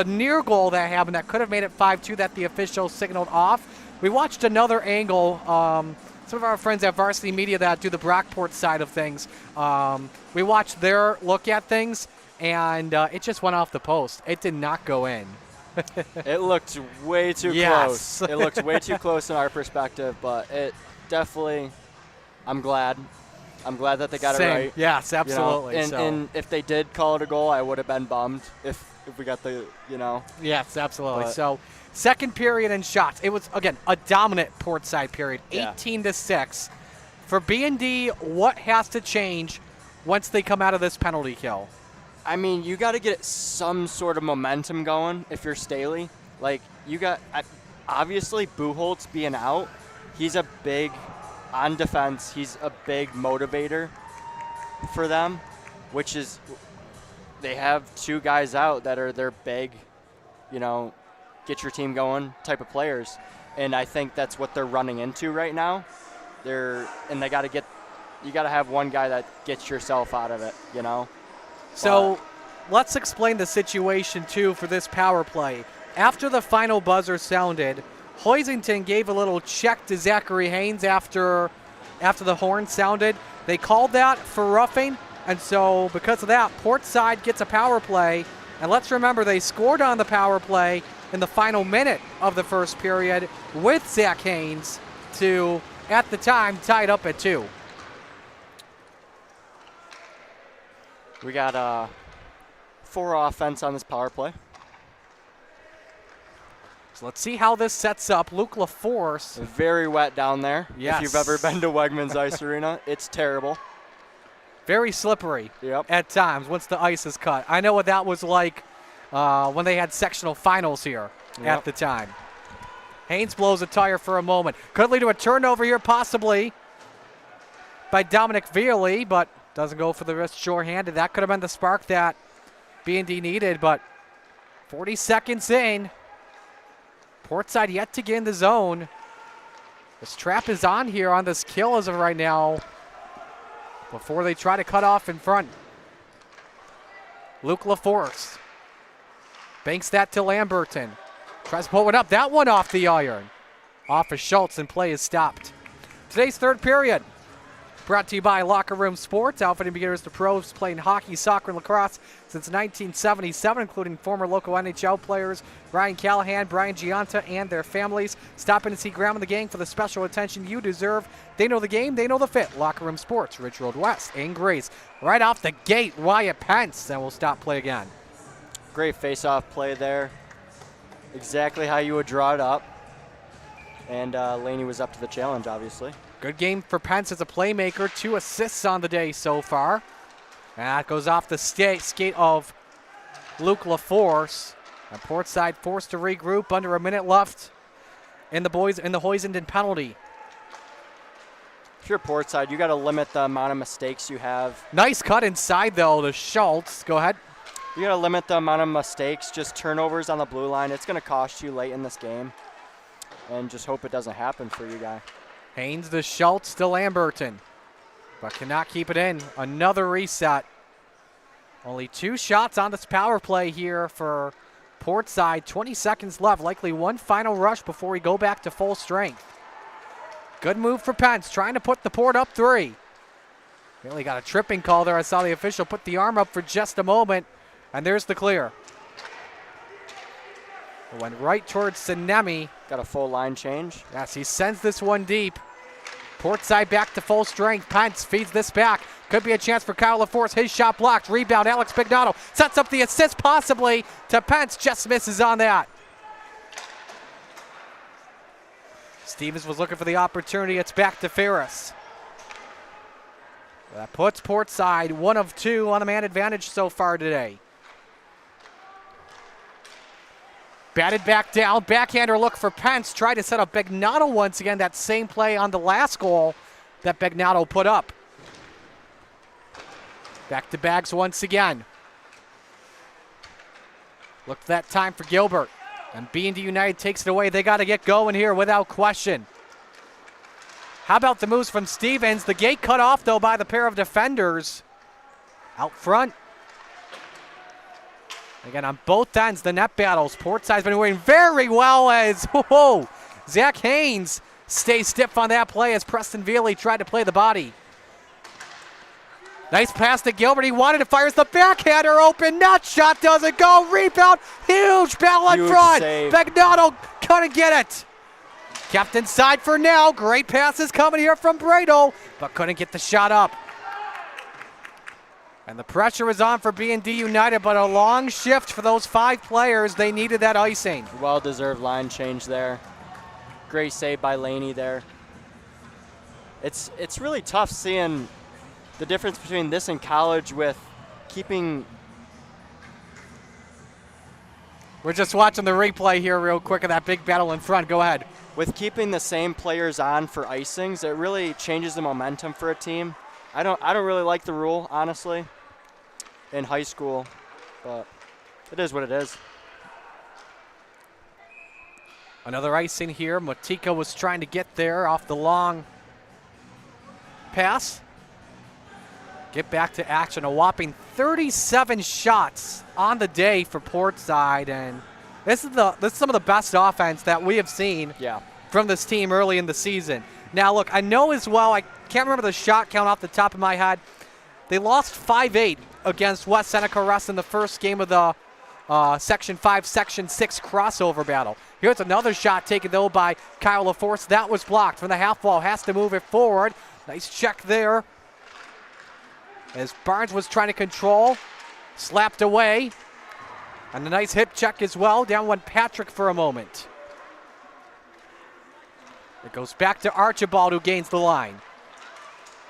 near goal that happened that could have made it 5-2 that the official signaled off. We watched another angle. Some of our friends at Varsity Media that do the Brockport side of things, we watched their look at things, and it just went off the post. It did not go in. It looked way too Yes. close. It looked way too close in our perspective, but it definitely, I'm glad that they got Same. it right. Yes, absolutely. You know? And if they did call it a goal, I would have been bummed if we got the, Yes, absolutely. But So, second period in shots. It was, again, a dominant Portside period, Yeah. 18-6. For B&D, what has to change once they come out of this penalty kill? I mean, you got to get some sort of momentum going if you're Staley. Like, obviously, Buchholz being out, he's a big, on defense, he's a big motivator for them, which is, they have 2 guys out that are their big, get your team going type of players. And I think that's what they're running into right now. You got to have one guy that gets yourself out of it, So let's explain the situation, too, for this power play. After the final buzzer sounded, Hoisington gave a little check to Zachary Haynes after the horn sounded. They called that for roughing, and so because of that, Portside gets a power play. And let's remember, they scored on the power play in the final minute of the first period with Zach Haynes to, at the time, tied up at 2. We got 4 offense on this power play. So let's see how this sets up. Luke LaForce. Very wet down there. Yes. If you've ever been to Wegmans Ice Arena, it's terrible. Very slippery Yep. at times once the ice is cut. I know what that was like when they had sectional finals here at the time. Haynes blows a tire for a moment. Could lead to a turnover here possibly by Dominic Veerley, but doesn't go for the wrist shorthanded. That could have been the spark that B&D needed, but 40 seconds in, Portside yet to get in the zone. This trap is on here on this kill as of right now before they try to cut off in front. Luke LaForce banks that to Lamberton. Tries to pull it up. That one off the iron. Off of Schultz, and play is stopped. Today's third period brought to you by Locker Room Sports, outfitting beginners to pros playing hockey, soccer, and lacrosse since 1977, including former local NHL players Ryan Callahan, Brian Giunta, and their families. Stop in and see Graham and the gang for the special attention you deserve. They know the game, they know the fit. Locker Room Sports, Ridge Road West in Grace. Right off the gate, Wyatt Pence, and we'll stop play again. Great face-off play there. Exactly how you would draw it up. And Laney was up to the challenge, obviously. Good game for Pence as a playmaker. 2 assists on the day so far. And that goes off the skate of Luke LaForce. And Portside forced to regroup under a minute left in the Hoisenden penalty. If you're Portside, you got to limit the amount of mistakes you have. Nice cut inside, though, to Schultz. Go ahead. You got to limit the amount of mistakes, just turnovers on the blue line. It's going to cost you late in this game. And just hope it doesn't happen for you guys. Haynes to Schultz to Lamberton, but cannot keep it in. Another reset. Only 2 shots on this power play here for Portside, 20 seconds left. Likely one final rush before we go back to full strength. Good move for Pence, trying to put the Port up 3. Really got a tripping call there. I saw the official put the arm up for just a moment, and there's the clear. It went right towards Sinemi. Got a full line change. Yes, he sends this one deep. Portside back to full strength. Pence feeds this back. Could be a chance for Kyle LaForce. His shot blocked. Rebound, Alex Pignato sets up the assist possibly to Pence. Just misses on that. Stevens was looking for the opportunity. It's back to Ferris. That puts Portside 1 of 2 on a man advantage so far today. Batted back down. Backhander look for Pence. Tried to set up Pignato once again. That same play on the last goal that Pignato put up. Back to Bags once again. Look that time for Gilbert. And BND United takes it away. They got to get going here without question. How about the moves from Stevens? The gate cut off, though, by the pair of defenders. Out front. Again, on both ends, the net battles. Portside's been doing very well as Zach Haynes stays stiff on that play as Preston Vealey tried to play the body. Nice pass to Gilbert. He wanted to fire the backhander open. Net shot doesn't go. Rebound. Huge battle in front. Pignato couldn't get it. Kept inside for now. Great passes coming here from Brado, but couldn't get the shot up. And the pressure is on for BND United, but a long shift for those 5 players. They needed that icing. Well-deserved line change there. Great save by Laney there. It's really tough seeing the difference between this and college with keeping... We're just watching the replay here real quick of that big battle in front. Go ahead. With keeping the same players on for icings, it really changes the momentum for a team. I don't really like the rule, honestly, in high school, but it is what it is. Another icing here. Motika was trying to get there off the long pass. Get back to action. A whopping 37 shots on the day for Portside, and this is some of the best offense that we have seen from this team early in the season. Now, look, I know as well, I can't remember the shot count off the top of my head. They lost 5-8 against West Seneca Rest in the first game of the Section 5, Section 6 crossover battle. Here's another shot taken, though, by Kyle LaForce. That was blocked from the half wall. Has to move it forward. Nice check there. As Barnes was trying to control. Slapped away. And a nice hip check as well. Down went Patrick for a moment. It goes back to Archibald, who gains the line.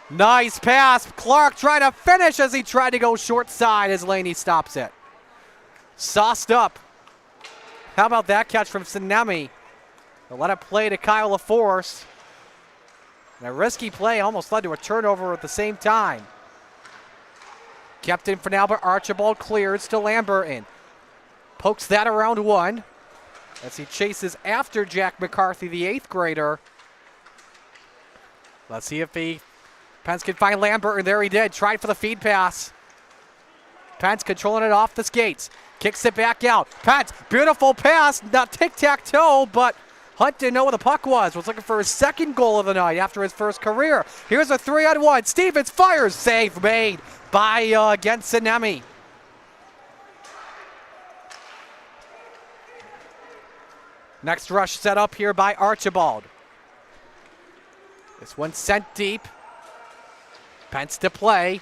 Nice pass. Clark trying to finish as he tried to go short side as Laney stops it. Sauced up. How about that catch from Sinemi? They'll let it play to Kyle LaForce. And a risky play almost led to a turnover at the same time. Kept in for now, but Archibald clears to Lamberton. Pokes that around 1. As he chases after Jack McCarthy, the 8th grader. Let's see if Pence can find Lambert, and there he did. Tried for the feed pass. Pence controlling it off the skates. Kicks it back out. Pence, beautiful pass. Not tic-tac-toe, but Hunt didn't know where the puck was. Was looking for his 2nd goal of the night after his first career. Here's a 3-on-1. Stevens fires. Save made by against Sinemi. Next rush set up here by Archibald. This one sent deep. Pence to play.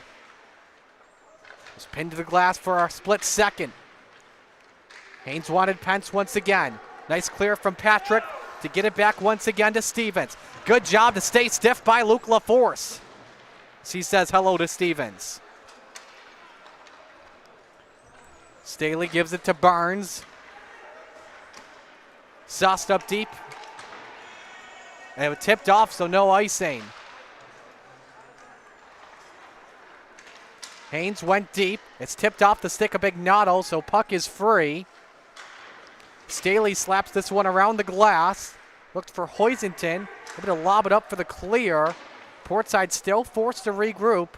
Was pinned to the glass for a split second. Haynes wanted Pence once again. Nice clear from Patrick to get it back once again to Stevens. Good job to stay stiff by Luke LaForce. As he says hello to Stevens. Staley gives it to Barnes. Sauced up deep. And it was tipped off, so no icing. Haynes went deep. It's tipped off the stick of Pignato, so puck is free. Staley slaps this one around the glass. Looked for Hoisington. Able to lob it up for the clear. Portside still forced to regroup.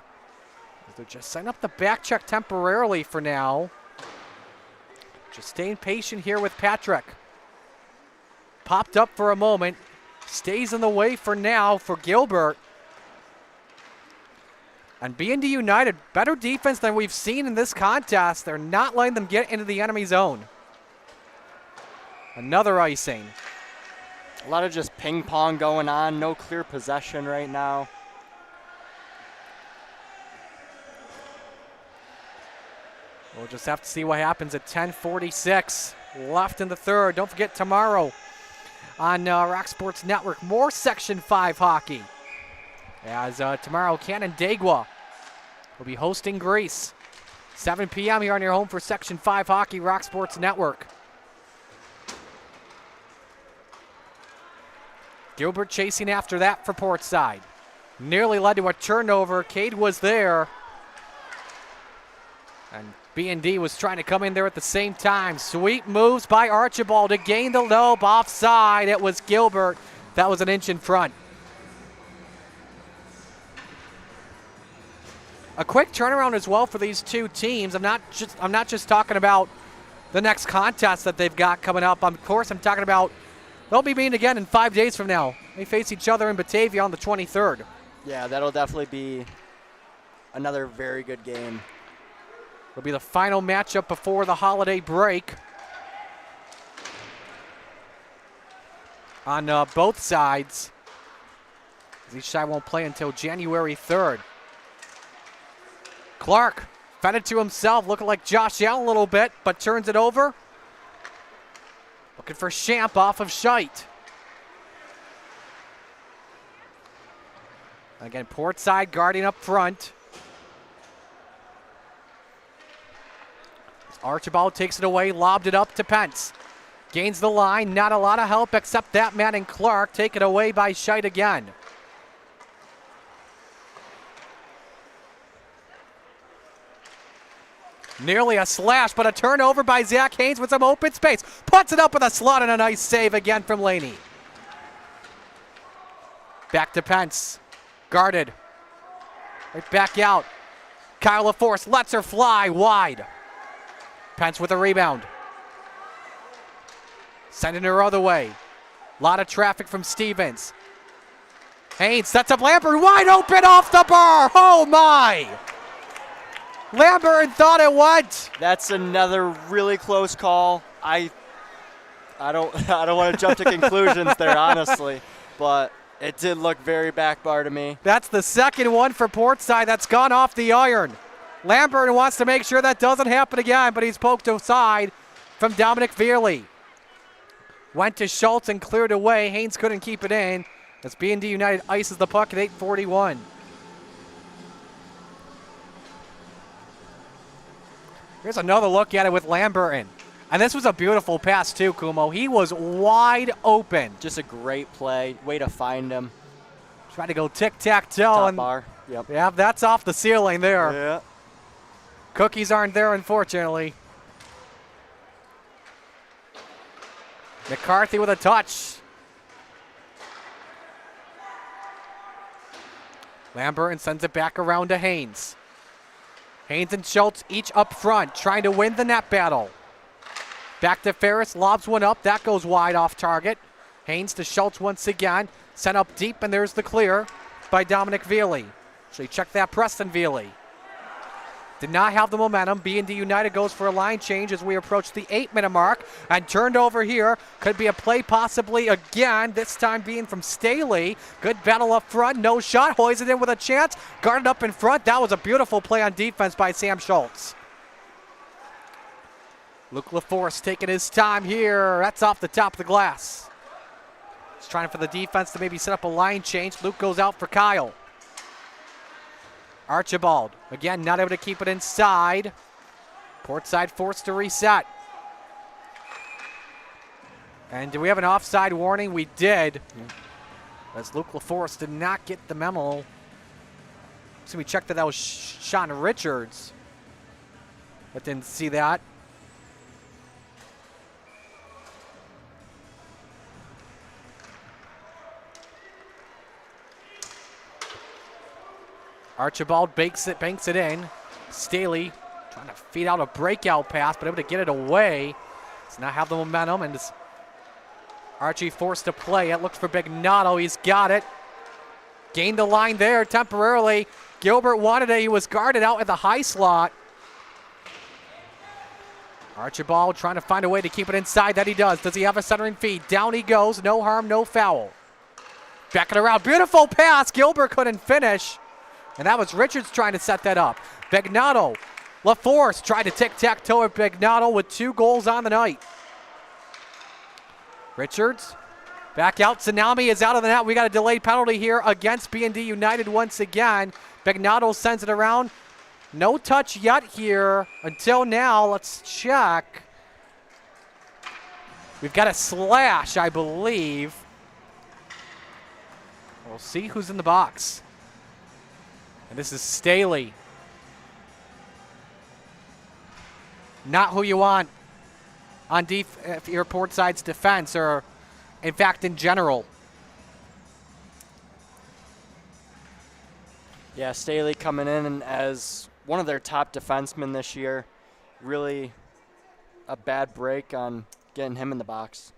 They're just setting up the back check temporarily for now. Just staying patient here with Patrick. Popped up for a moment. Stays in the way for now for Gilbert. And BND United, better defense than we've seen in this contest. They're not letting them get into the enemy zone. Another icing. A lot of just ping pong going on. No clear possession right now. We'll just have to see what happens at 10:46 left in the third. Don't forget tomorrow on Rock Sports Network, more Section 5 hockey. As tomorrow, Canandaigua will be hosting Greece. 7 p.m. here on your home for Section 5 hockey, Rock Sports Network. Gilbert chasing after that for Portside. Nearly led to a turnover. Cade was there. And BND was trying to come in there at the same time. Sweet moves by Archibald to gain the lobe offside. It was Gilbert. That was an inch in front. A quick turnaround as well for these two teams. I'm not just talking about the next contest that they've got coming up. Of course, I'm talking about they'll be meeting again in 5 days from now. They face each other in Batavia on the 23rd. Yeah, that'll definitely be another very good game. It'll be the final matchup before the holiday break on both sides. Each side won't play until January 3rd. Clark fed it to himself, looking like Josh Allen a little bit, but turns it over. Looking for Champ off of Scheit. Again, Portside guarding up front. Archibald takes it away, lobbed it up to Pence. Gains the line, not a lot of help except that man and Clark. Taken away by Scheit again. Nearly a slash, but a turnover by Zach Haynes with some open space. Puts it up with a slot and a nice save again from Laney. Back to Pence. Guarded. Right back out. Kyle LaForce lets her fly wide. Pence with a rebound. Sending her other way. A lot of traffic from Stevens. Haynes sets up Lambert wide open off the bar. Oh my! Lambert thought it went. That's another really close call. I don't want to jump to conclusions there, honestly, but it did look very back bar to me. That's the second one for Portside that's gone off the iron. Lambert wants to make sure that doesn't happen again, but he's poked aside from Dominic Veerley. Went to Schultz and cleared away. Haynes couldn't keep it in as BND United ices the puck at 8:41. Here's another look at it with Lambert. And this was a beautiful pass too, Kumo. He was wide open. Just a great play. Way to find him. Tried to go tic-tac-toe. Top bar. Yep. Yeah, that's off the ceiling there. Yeah. Cookies aren't there, unfortunately. McCarthy with a touch. Lambert sends it back around to Haynes. Haynes and Schultz each up front, trying to win the net battle. Back to Ferris, lobs one up. That goes wide off target. Haynes to Schultz once again. Sent up deep, and there's the clear by Dominic Veerley. Actually, check that, Preston Veerley. Did not have the momentum. BND United goes for a line change as we approach the 8-minute mark. And turned over here. Could be a play possibly again, this time being from Staley. Good battle up front, no shot. Hoys it in with a chance. Guarded up in front. That was a beautiful play on defense by Sam Schultz. Luke LaForce taking his time here. That's off the top of the glass. He's trying for the defense to maybe set up a line change. Luke goes out for Kyle. Archibald, again, not able to keep it inside. Portside forced to reset. And do we have an offside warning? We did. As Luke LaForce did not get the memo. So we checked that was Sean Richards. But didn't see that. Archibald banks it in. Staley Trying to feed out a breakout pass, but able to get it away. Does not have the momentum, and is Archie forced to play it. Looks for Bignato. He's got it. Gained the line there temporarily. Gilbert wanted it. He was guarded out at the high slot. Archibald trying to find a way to keep it inside. That he does. Does he have a centering feed? Down he goes. No harm, no foul. Backing around. Beautiful pass. Gilbert couldn't finish. And that was Richards trying to set that up. Bignato. LaForce tried to tic-tac-toe at Bignato with 2 goals on the night. Richards back out. Tsunami is out of the net. We got a delayed penalty here against BND United once again. Bignato sends it around. No touch yet here until now. Let's check. We've got a slash, I believe. We'll see who's in the box. And this is Staley. Not who you want on your Portside's defense, or in fact in general. Yeah, Staley coming in as one of their top defensemen this year. Really a bad break on getting him in the box.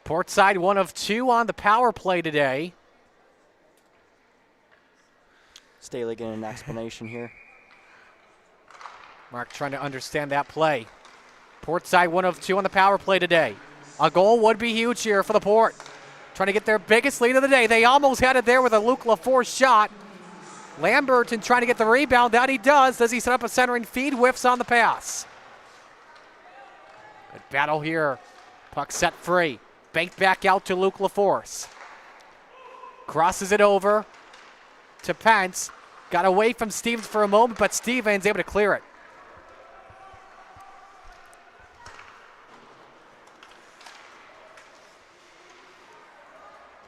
Portside 1 of 2 on the power play today. Staley getting an explanation here. Mark trying to understand that play. Portside 1 of 2 on the power play today. A goal would be huge here for the Port. Trying to get their biggest lead of the day. They almost had it there with a Luke LaForce shot. Lamberton trying to get the rebound. That he does. Does he set up a centering feed? Whiffs on the pass. Good battle here. Puck set free. Banked back out to Luke LaForce. Crosses it over to Pence. Got away from Stevens for a moment, but Stevens able to clear it.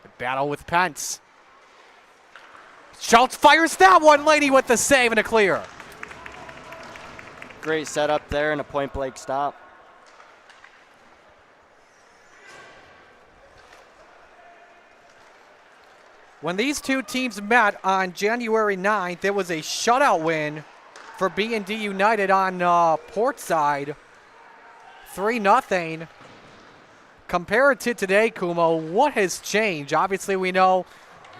Good battle with Pence. Schultz fires that one, Lady with the save and a clear. Great setup there and a point-blank stop. When these two teams met on January 9th, there was a shutout win for BND United on Portside, 3-0. Compared to today, Kumo, what has changed? Obviously, we know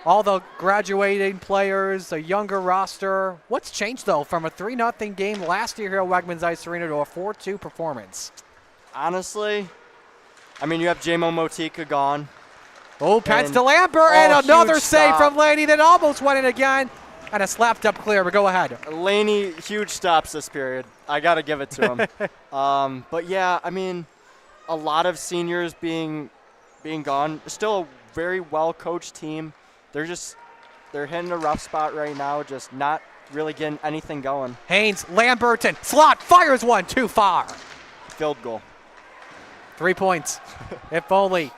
all the graduating players, a younger roster. What's changed, though, from a 3-0 game last year here at Wegmans Ice Arena to a 4-2 performance? Honestly, I mean, you have J-Mo Motika gone. Oh, Pence to Lambert, and another huge save stop from Laney that almost went in again. And a slapped up clear, but go ahead. Laney, huge stops this period. I got to give it to him. But, yeah, I mean, a lot of seniors being gone. Still a very well-coached team. They're hitting a rough spot right now, just not really getting anything going. Haynes, Lamberton, slot, fires one, too far. Field goal. 3 points, if only.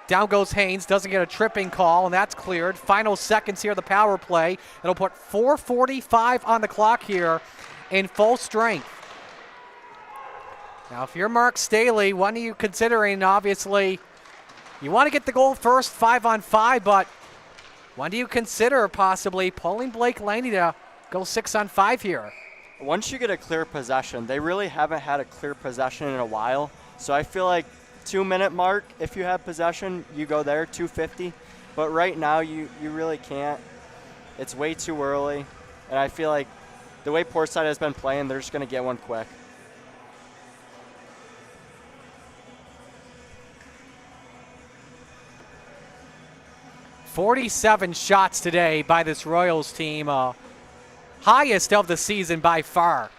Down goes Haynes, doesn't get a tripping call, and that's cleared. Final seconds here, the power play. It'll put 4:45 on the clock here in full strength. Now, if you're Mark Staley, what are you considering? Obviously, you want to get the goal first, 5-on-5, but when do you consider possibly pulling Blake Laney to go 6-on-5 here? Once you get a clear possession, they really haven't had a clear possession in a while. So I feel like 2-minute mark, if you have possession, you go there, 2:50. But right now, you really can't. It's way too early. And I feel like the way Portside has been playing, they're just going to get one quick. "47 shots today by this Royals team, highest of the season by far.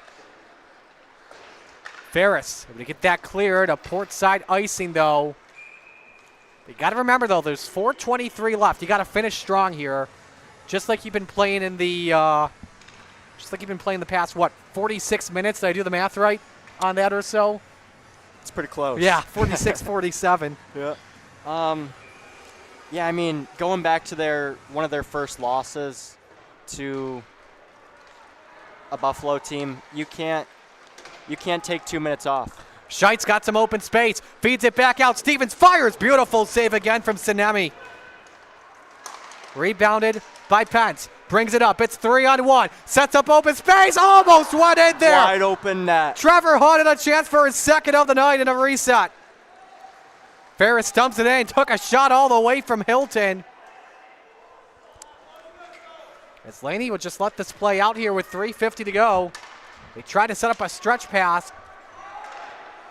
Ferris able to get that cleared. A Portside icing, though. You got to remember, though, there's 4:23 left. You got to finish strong here, just like you've been playing in the, past 46 minutes. Did I do the math right on that or so? It's pretty close. Yeah, 46-47. Yeah. Yeah, I mean, going back to one of their first losses to a Buffalo team, you can't take 2 minutes off. Scheitz got some open space, feeds it back out. Stevens fires. Beautiful save again from Sinemi. Rebounded by Pence. brings it up. It's 3-on-1. Sets up open space. Almost went in there. Wide open net. Trevor Hunt had a chance for his second of the night in a reset. Ferris dumps it in. Took a shot all the way from Hilton. As Laney would just let this play out here with 3:50 to go. They tried to set up a stretch pass.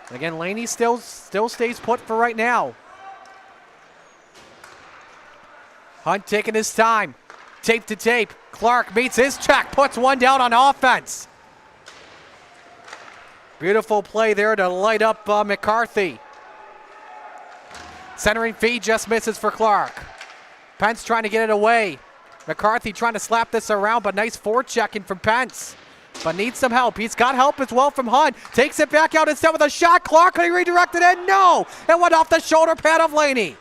And again, Laney still stays put for right now. Hunt taking his time. Tape to tape. Clark meets his check. Puts one down on offense. Beautiful play there to light up McCarthy. Centering feed just misses for Clark. Pence trying to get it away. McCarthy trying to slap this around, but nice forechecking from Pence. But needs some help. He's got help as well from Hunt. Takes it back out instead with a shot. Clark, could he redirect it in? No! It went off the shoulder pad of Laney.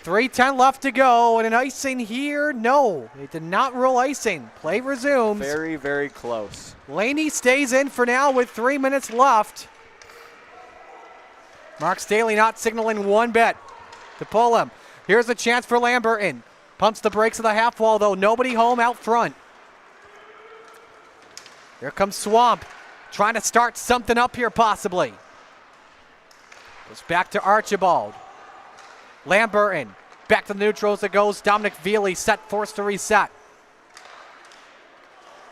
3:10 left to go, and an icing here? No, they did not rule icing. Play resumes. Very, very close. Laney stays in for now with 3 minutes left. Mark Staley not signaling one bit to pull him. Here's a chance for Lamberton. Pumps the brakes of the half wall, though. Nobody home out front. Here comes Swamp, trying to start something up here possibly. Goes back to Archibald. Lamberton, back to the neutrals it goes. Dominic Veely forced to reset.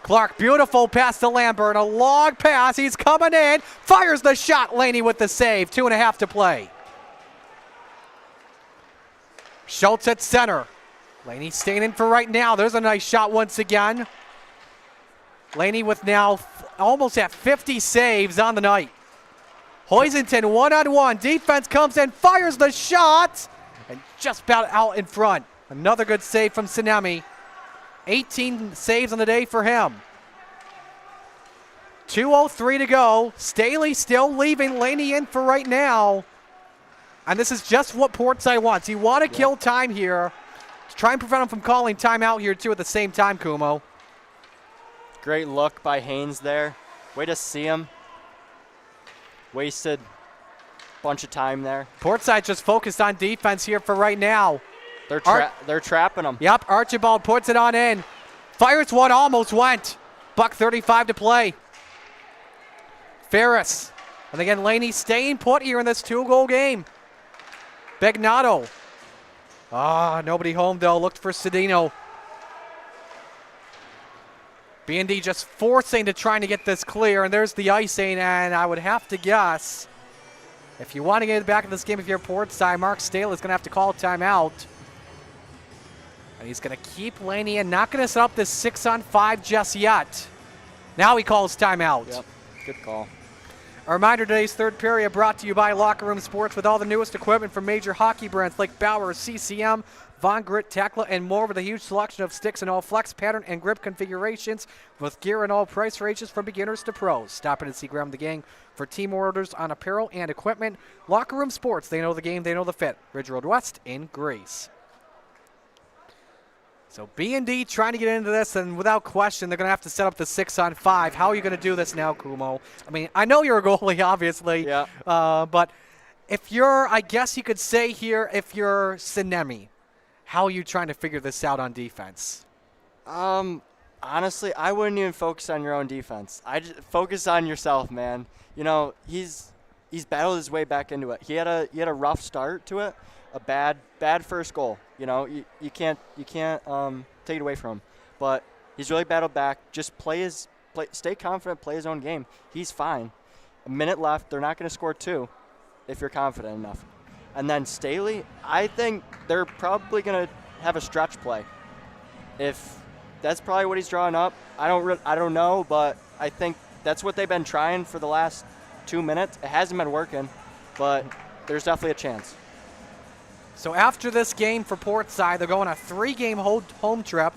Clark, beautiful pass to Lambert. A long pass, he's coming in. Fires the shot, Laney with the save. 2.5 to play. Schultz at center. Laney staying in for right now. There's a nice shot once again. Laney with now almost at 50 saves on the night. Hoisington one-on-one. Defense comes in, fires the shot, and just about out in front. Another good save from Sinemi. 18 saves on the day for him. 2:03 to go. Staley still leaving Laney in for right now. And this is just what Portside wants. You want to kill time here to try and prevent him from calling timeout here too at the same time, Kumo. Great look by Haynes there. Way to see him. Wasted a bunch of time there. Portside just focused on defense here for right now. They're trapping him. Yep, Archibald puts it on in. Fires one, almost went. $1:35 to play. Ferris. And again, Laney staying put here in this 2-goal game. Begnato. Nobody home though. Looked for Cedino. BND just forcing to trying to get this clear, and there's the icing, and I would have to guess, if you want to get back in this game if you're Portside, Mark Staley is going to have to call a timeout. And he's going to keep Laney in, not going to set up this 6-on-5 just yet. Now he calls timeout. Yep, good call. A reminder, today's third period brought to you by Locker Room Sports with all the newest equipment from major hockey brands like Bauer, CCM, Von Grit, Tekla, and more with a huge selection of sticks in all flex, pattern, and grip configurations with gear in all price ranges from beginners to pros. Stop in and see Graham the gang for team orders on apparel and equipment. Locker Room Sports, they know the game, they know the fit. Ridge Road West in Greece. So BND trying to get into this, and without question, they're going to have to set up the 6-on-5. How are you going to do this now, Kumo? I mean, I know you're a goalie, obviously. Yeah. But if you're, I guess you could say here, if you're Sinemi, how are you trying to figure this out on defense? Honestly, I wouldn't even focus on your own defense. I just focus on yourself, man. You know, he's battled his way back into it. He had a rough start to it, a bad first goal. You know, you can't take it away from him. But he's really battled back. Just stay confident, play his own game. He's fine. A minute left. They're not going to score 2 if you're confident enough. And then Staley, I think they're probably going to have a stretch play. If that's probably what he's drawing up, I don't know, but I think that's what they've been trying for the last 2 minutes. It hasn't been working, but there's definitely a chance. So after this game for Portside, they're going a 3-game home trip.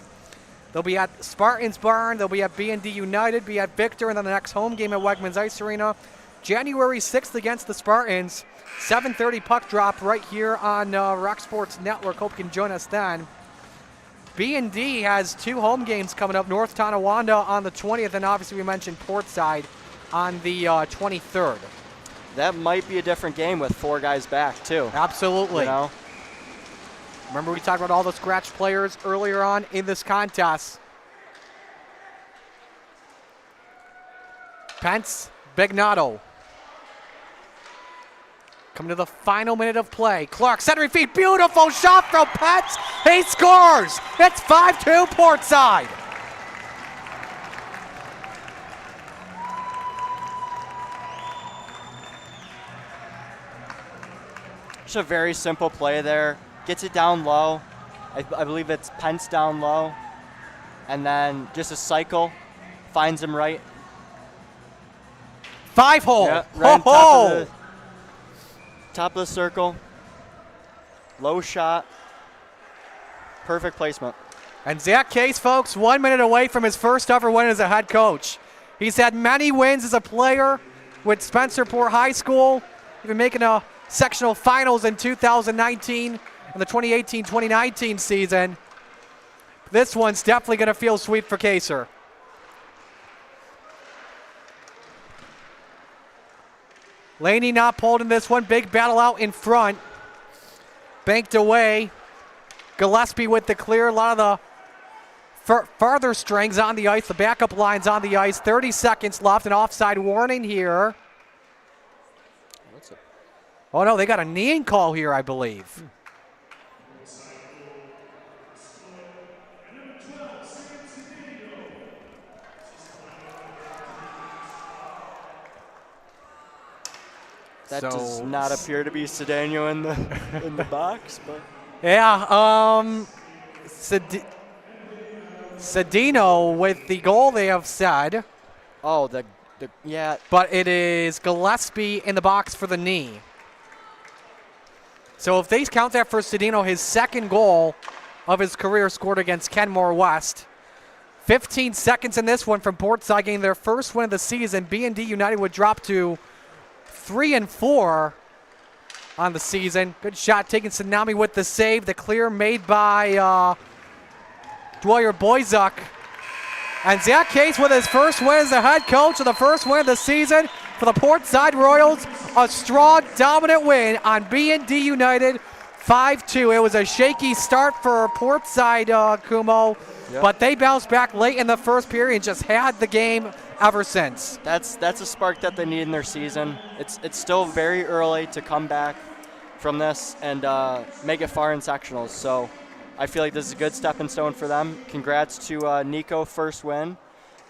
They'll be at Spartans Barn, they'll be at BND United, be at Victor, and then the next home game at Wegmans Ice Arena. January 6th against the Spartans. 7:30 puck drop right here on Rock Sports Network. Hope you can join us then. BND has 2 home games coming up. North Tonawanda on the 20th, and obviously we mentioned Portside on the 23rd. That might be a different game with 4 guys back, too. Absolutely. You know? Remember we talked about all the scratch players earlier on in this contest. Pence, Bignato. Coming to the final minute of play. Clark, centering feet, beautiful shot from Pence. He scores. It's 5-2 Portside. Just a very simple play there. Gets it down low. I believe it's Pence down low. And then just a cycle. Finds him right. 5-hole. Yeah, right on top of the circle. Low shot. Perfect placement. And Zach Case, folks, 1 minute away from his first ever win as a head coach. He's had many wins as a player with Spencerport High School, even making a sectional finals in 2019 and the 2018-2019 season. This one's definitely going to feel sweet for Kaser. Laney not pulled in this one. Big battle out in front. Banked away. Gillespie with the clear. A lot of the farther strings on the ice. The backup line's on the ice. 30 seconds left. An offside warning here. Oh, no, they got a kneeing call here, I believe. That does not appear to be Cedeno in the box, but yeah. Cedeno with the goal, they have said. Oh, yeah. But it is Gillespie in the box for the knee. So if they count that for Cedeno, his second goal of his career scored against Kenmore West. 15 seconds in this one from Portside getting their first win of the season. BND United would drop to 3-4 on the season. Good shot taking Tsunami with the save. The clear made by Dwyer Boyzuk. And Zach Case with his first win as the head coach of the first win of the season for the Portside Royals. A strong, dominant win on BND United, 5-2. It was a shaky start for Portside, Kumo, but they bounced back late in the first period and just had the game ever since. That's a spark that they need in their season. It's still very early to come back from this and make it far in sectionals. So I feel like this is a good stepping stone for them. Congrats to Nico, first win,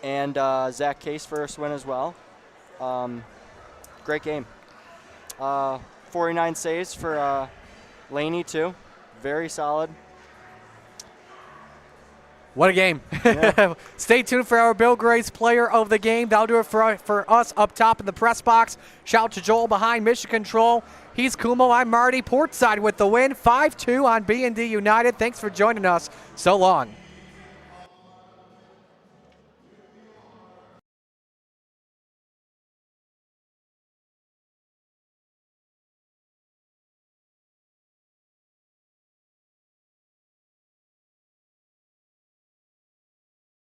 and Zach Case, first win as well. Great game. 49 saves for Laney, too. Very solid. What a game. Yeah. Stay tuned for our Bill Gray's Player of the Game. That'll do it for us up top in the press box. Shout out to Joel behind Mission Control. He's Kumo. I'm Marty. Portside with the win, 5-2 on BND United. Thanks for joining us. So long.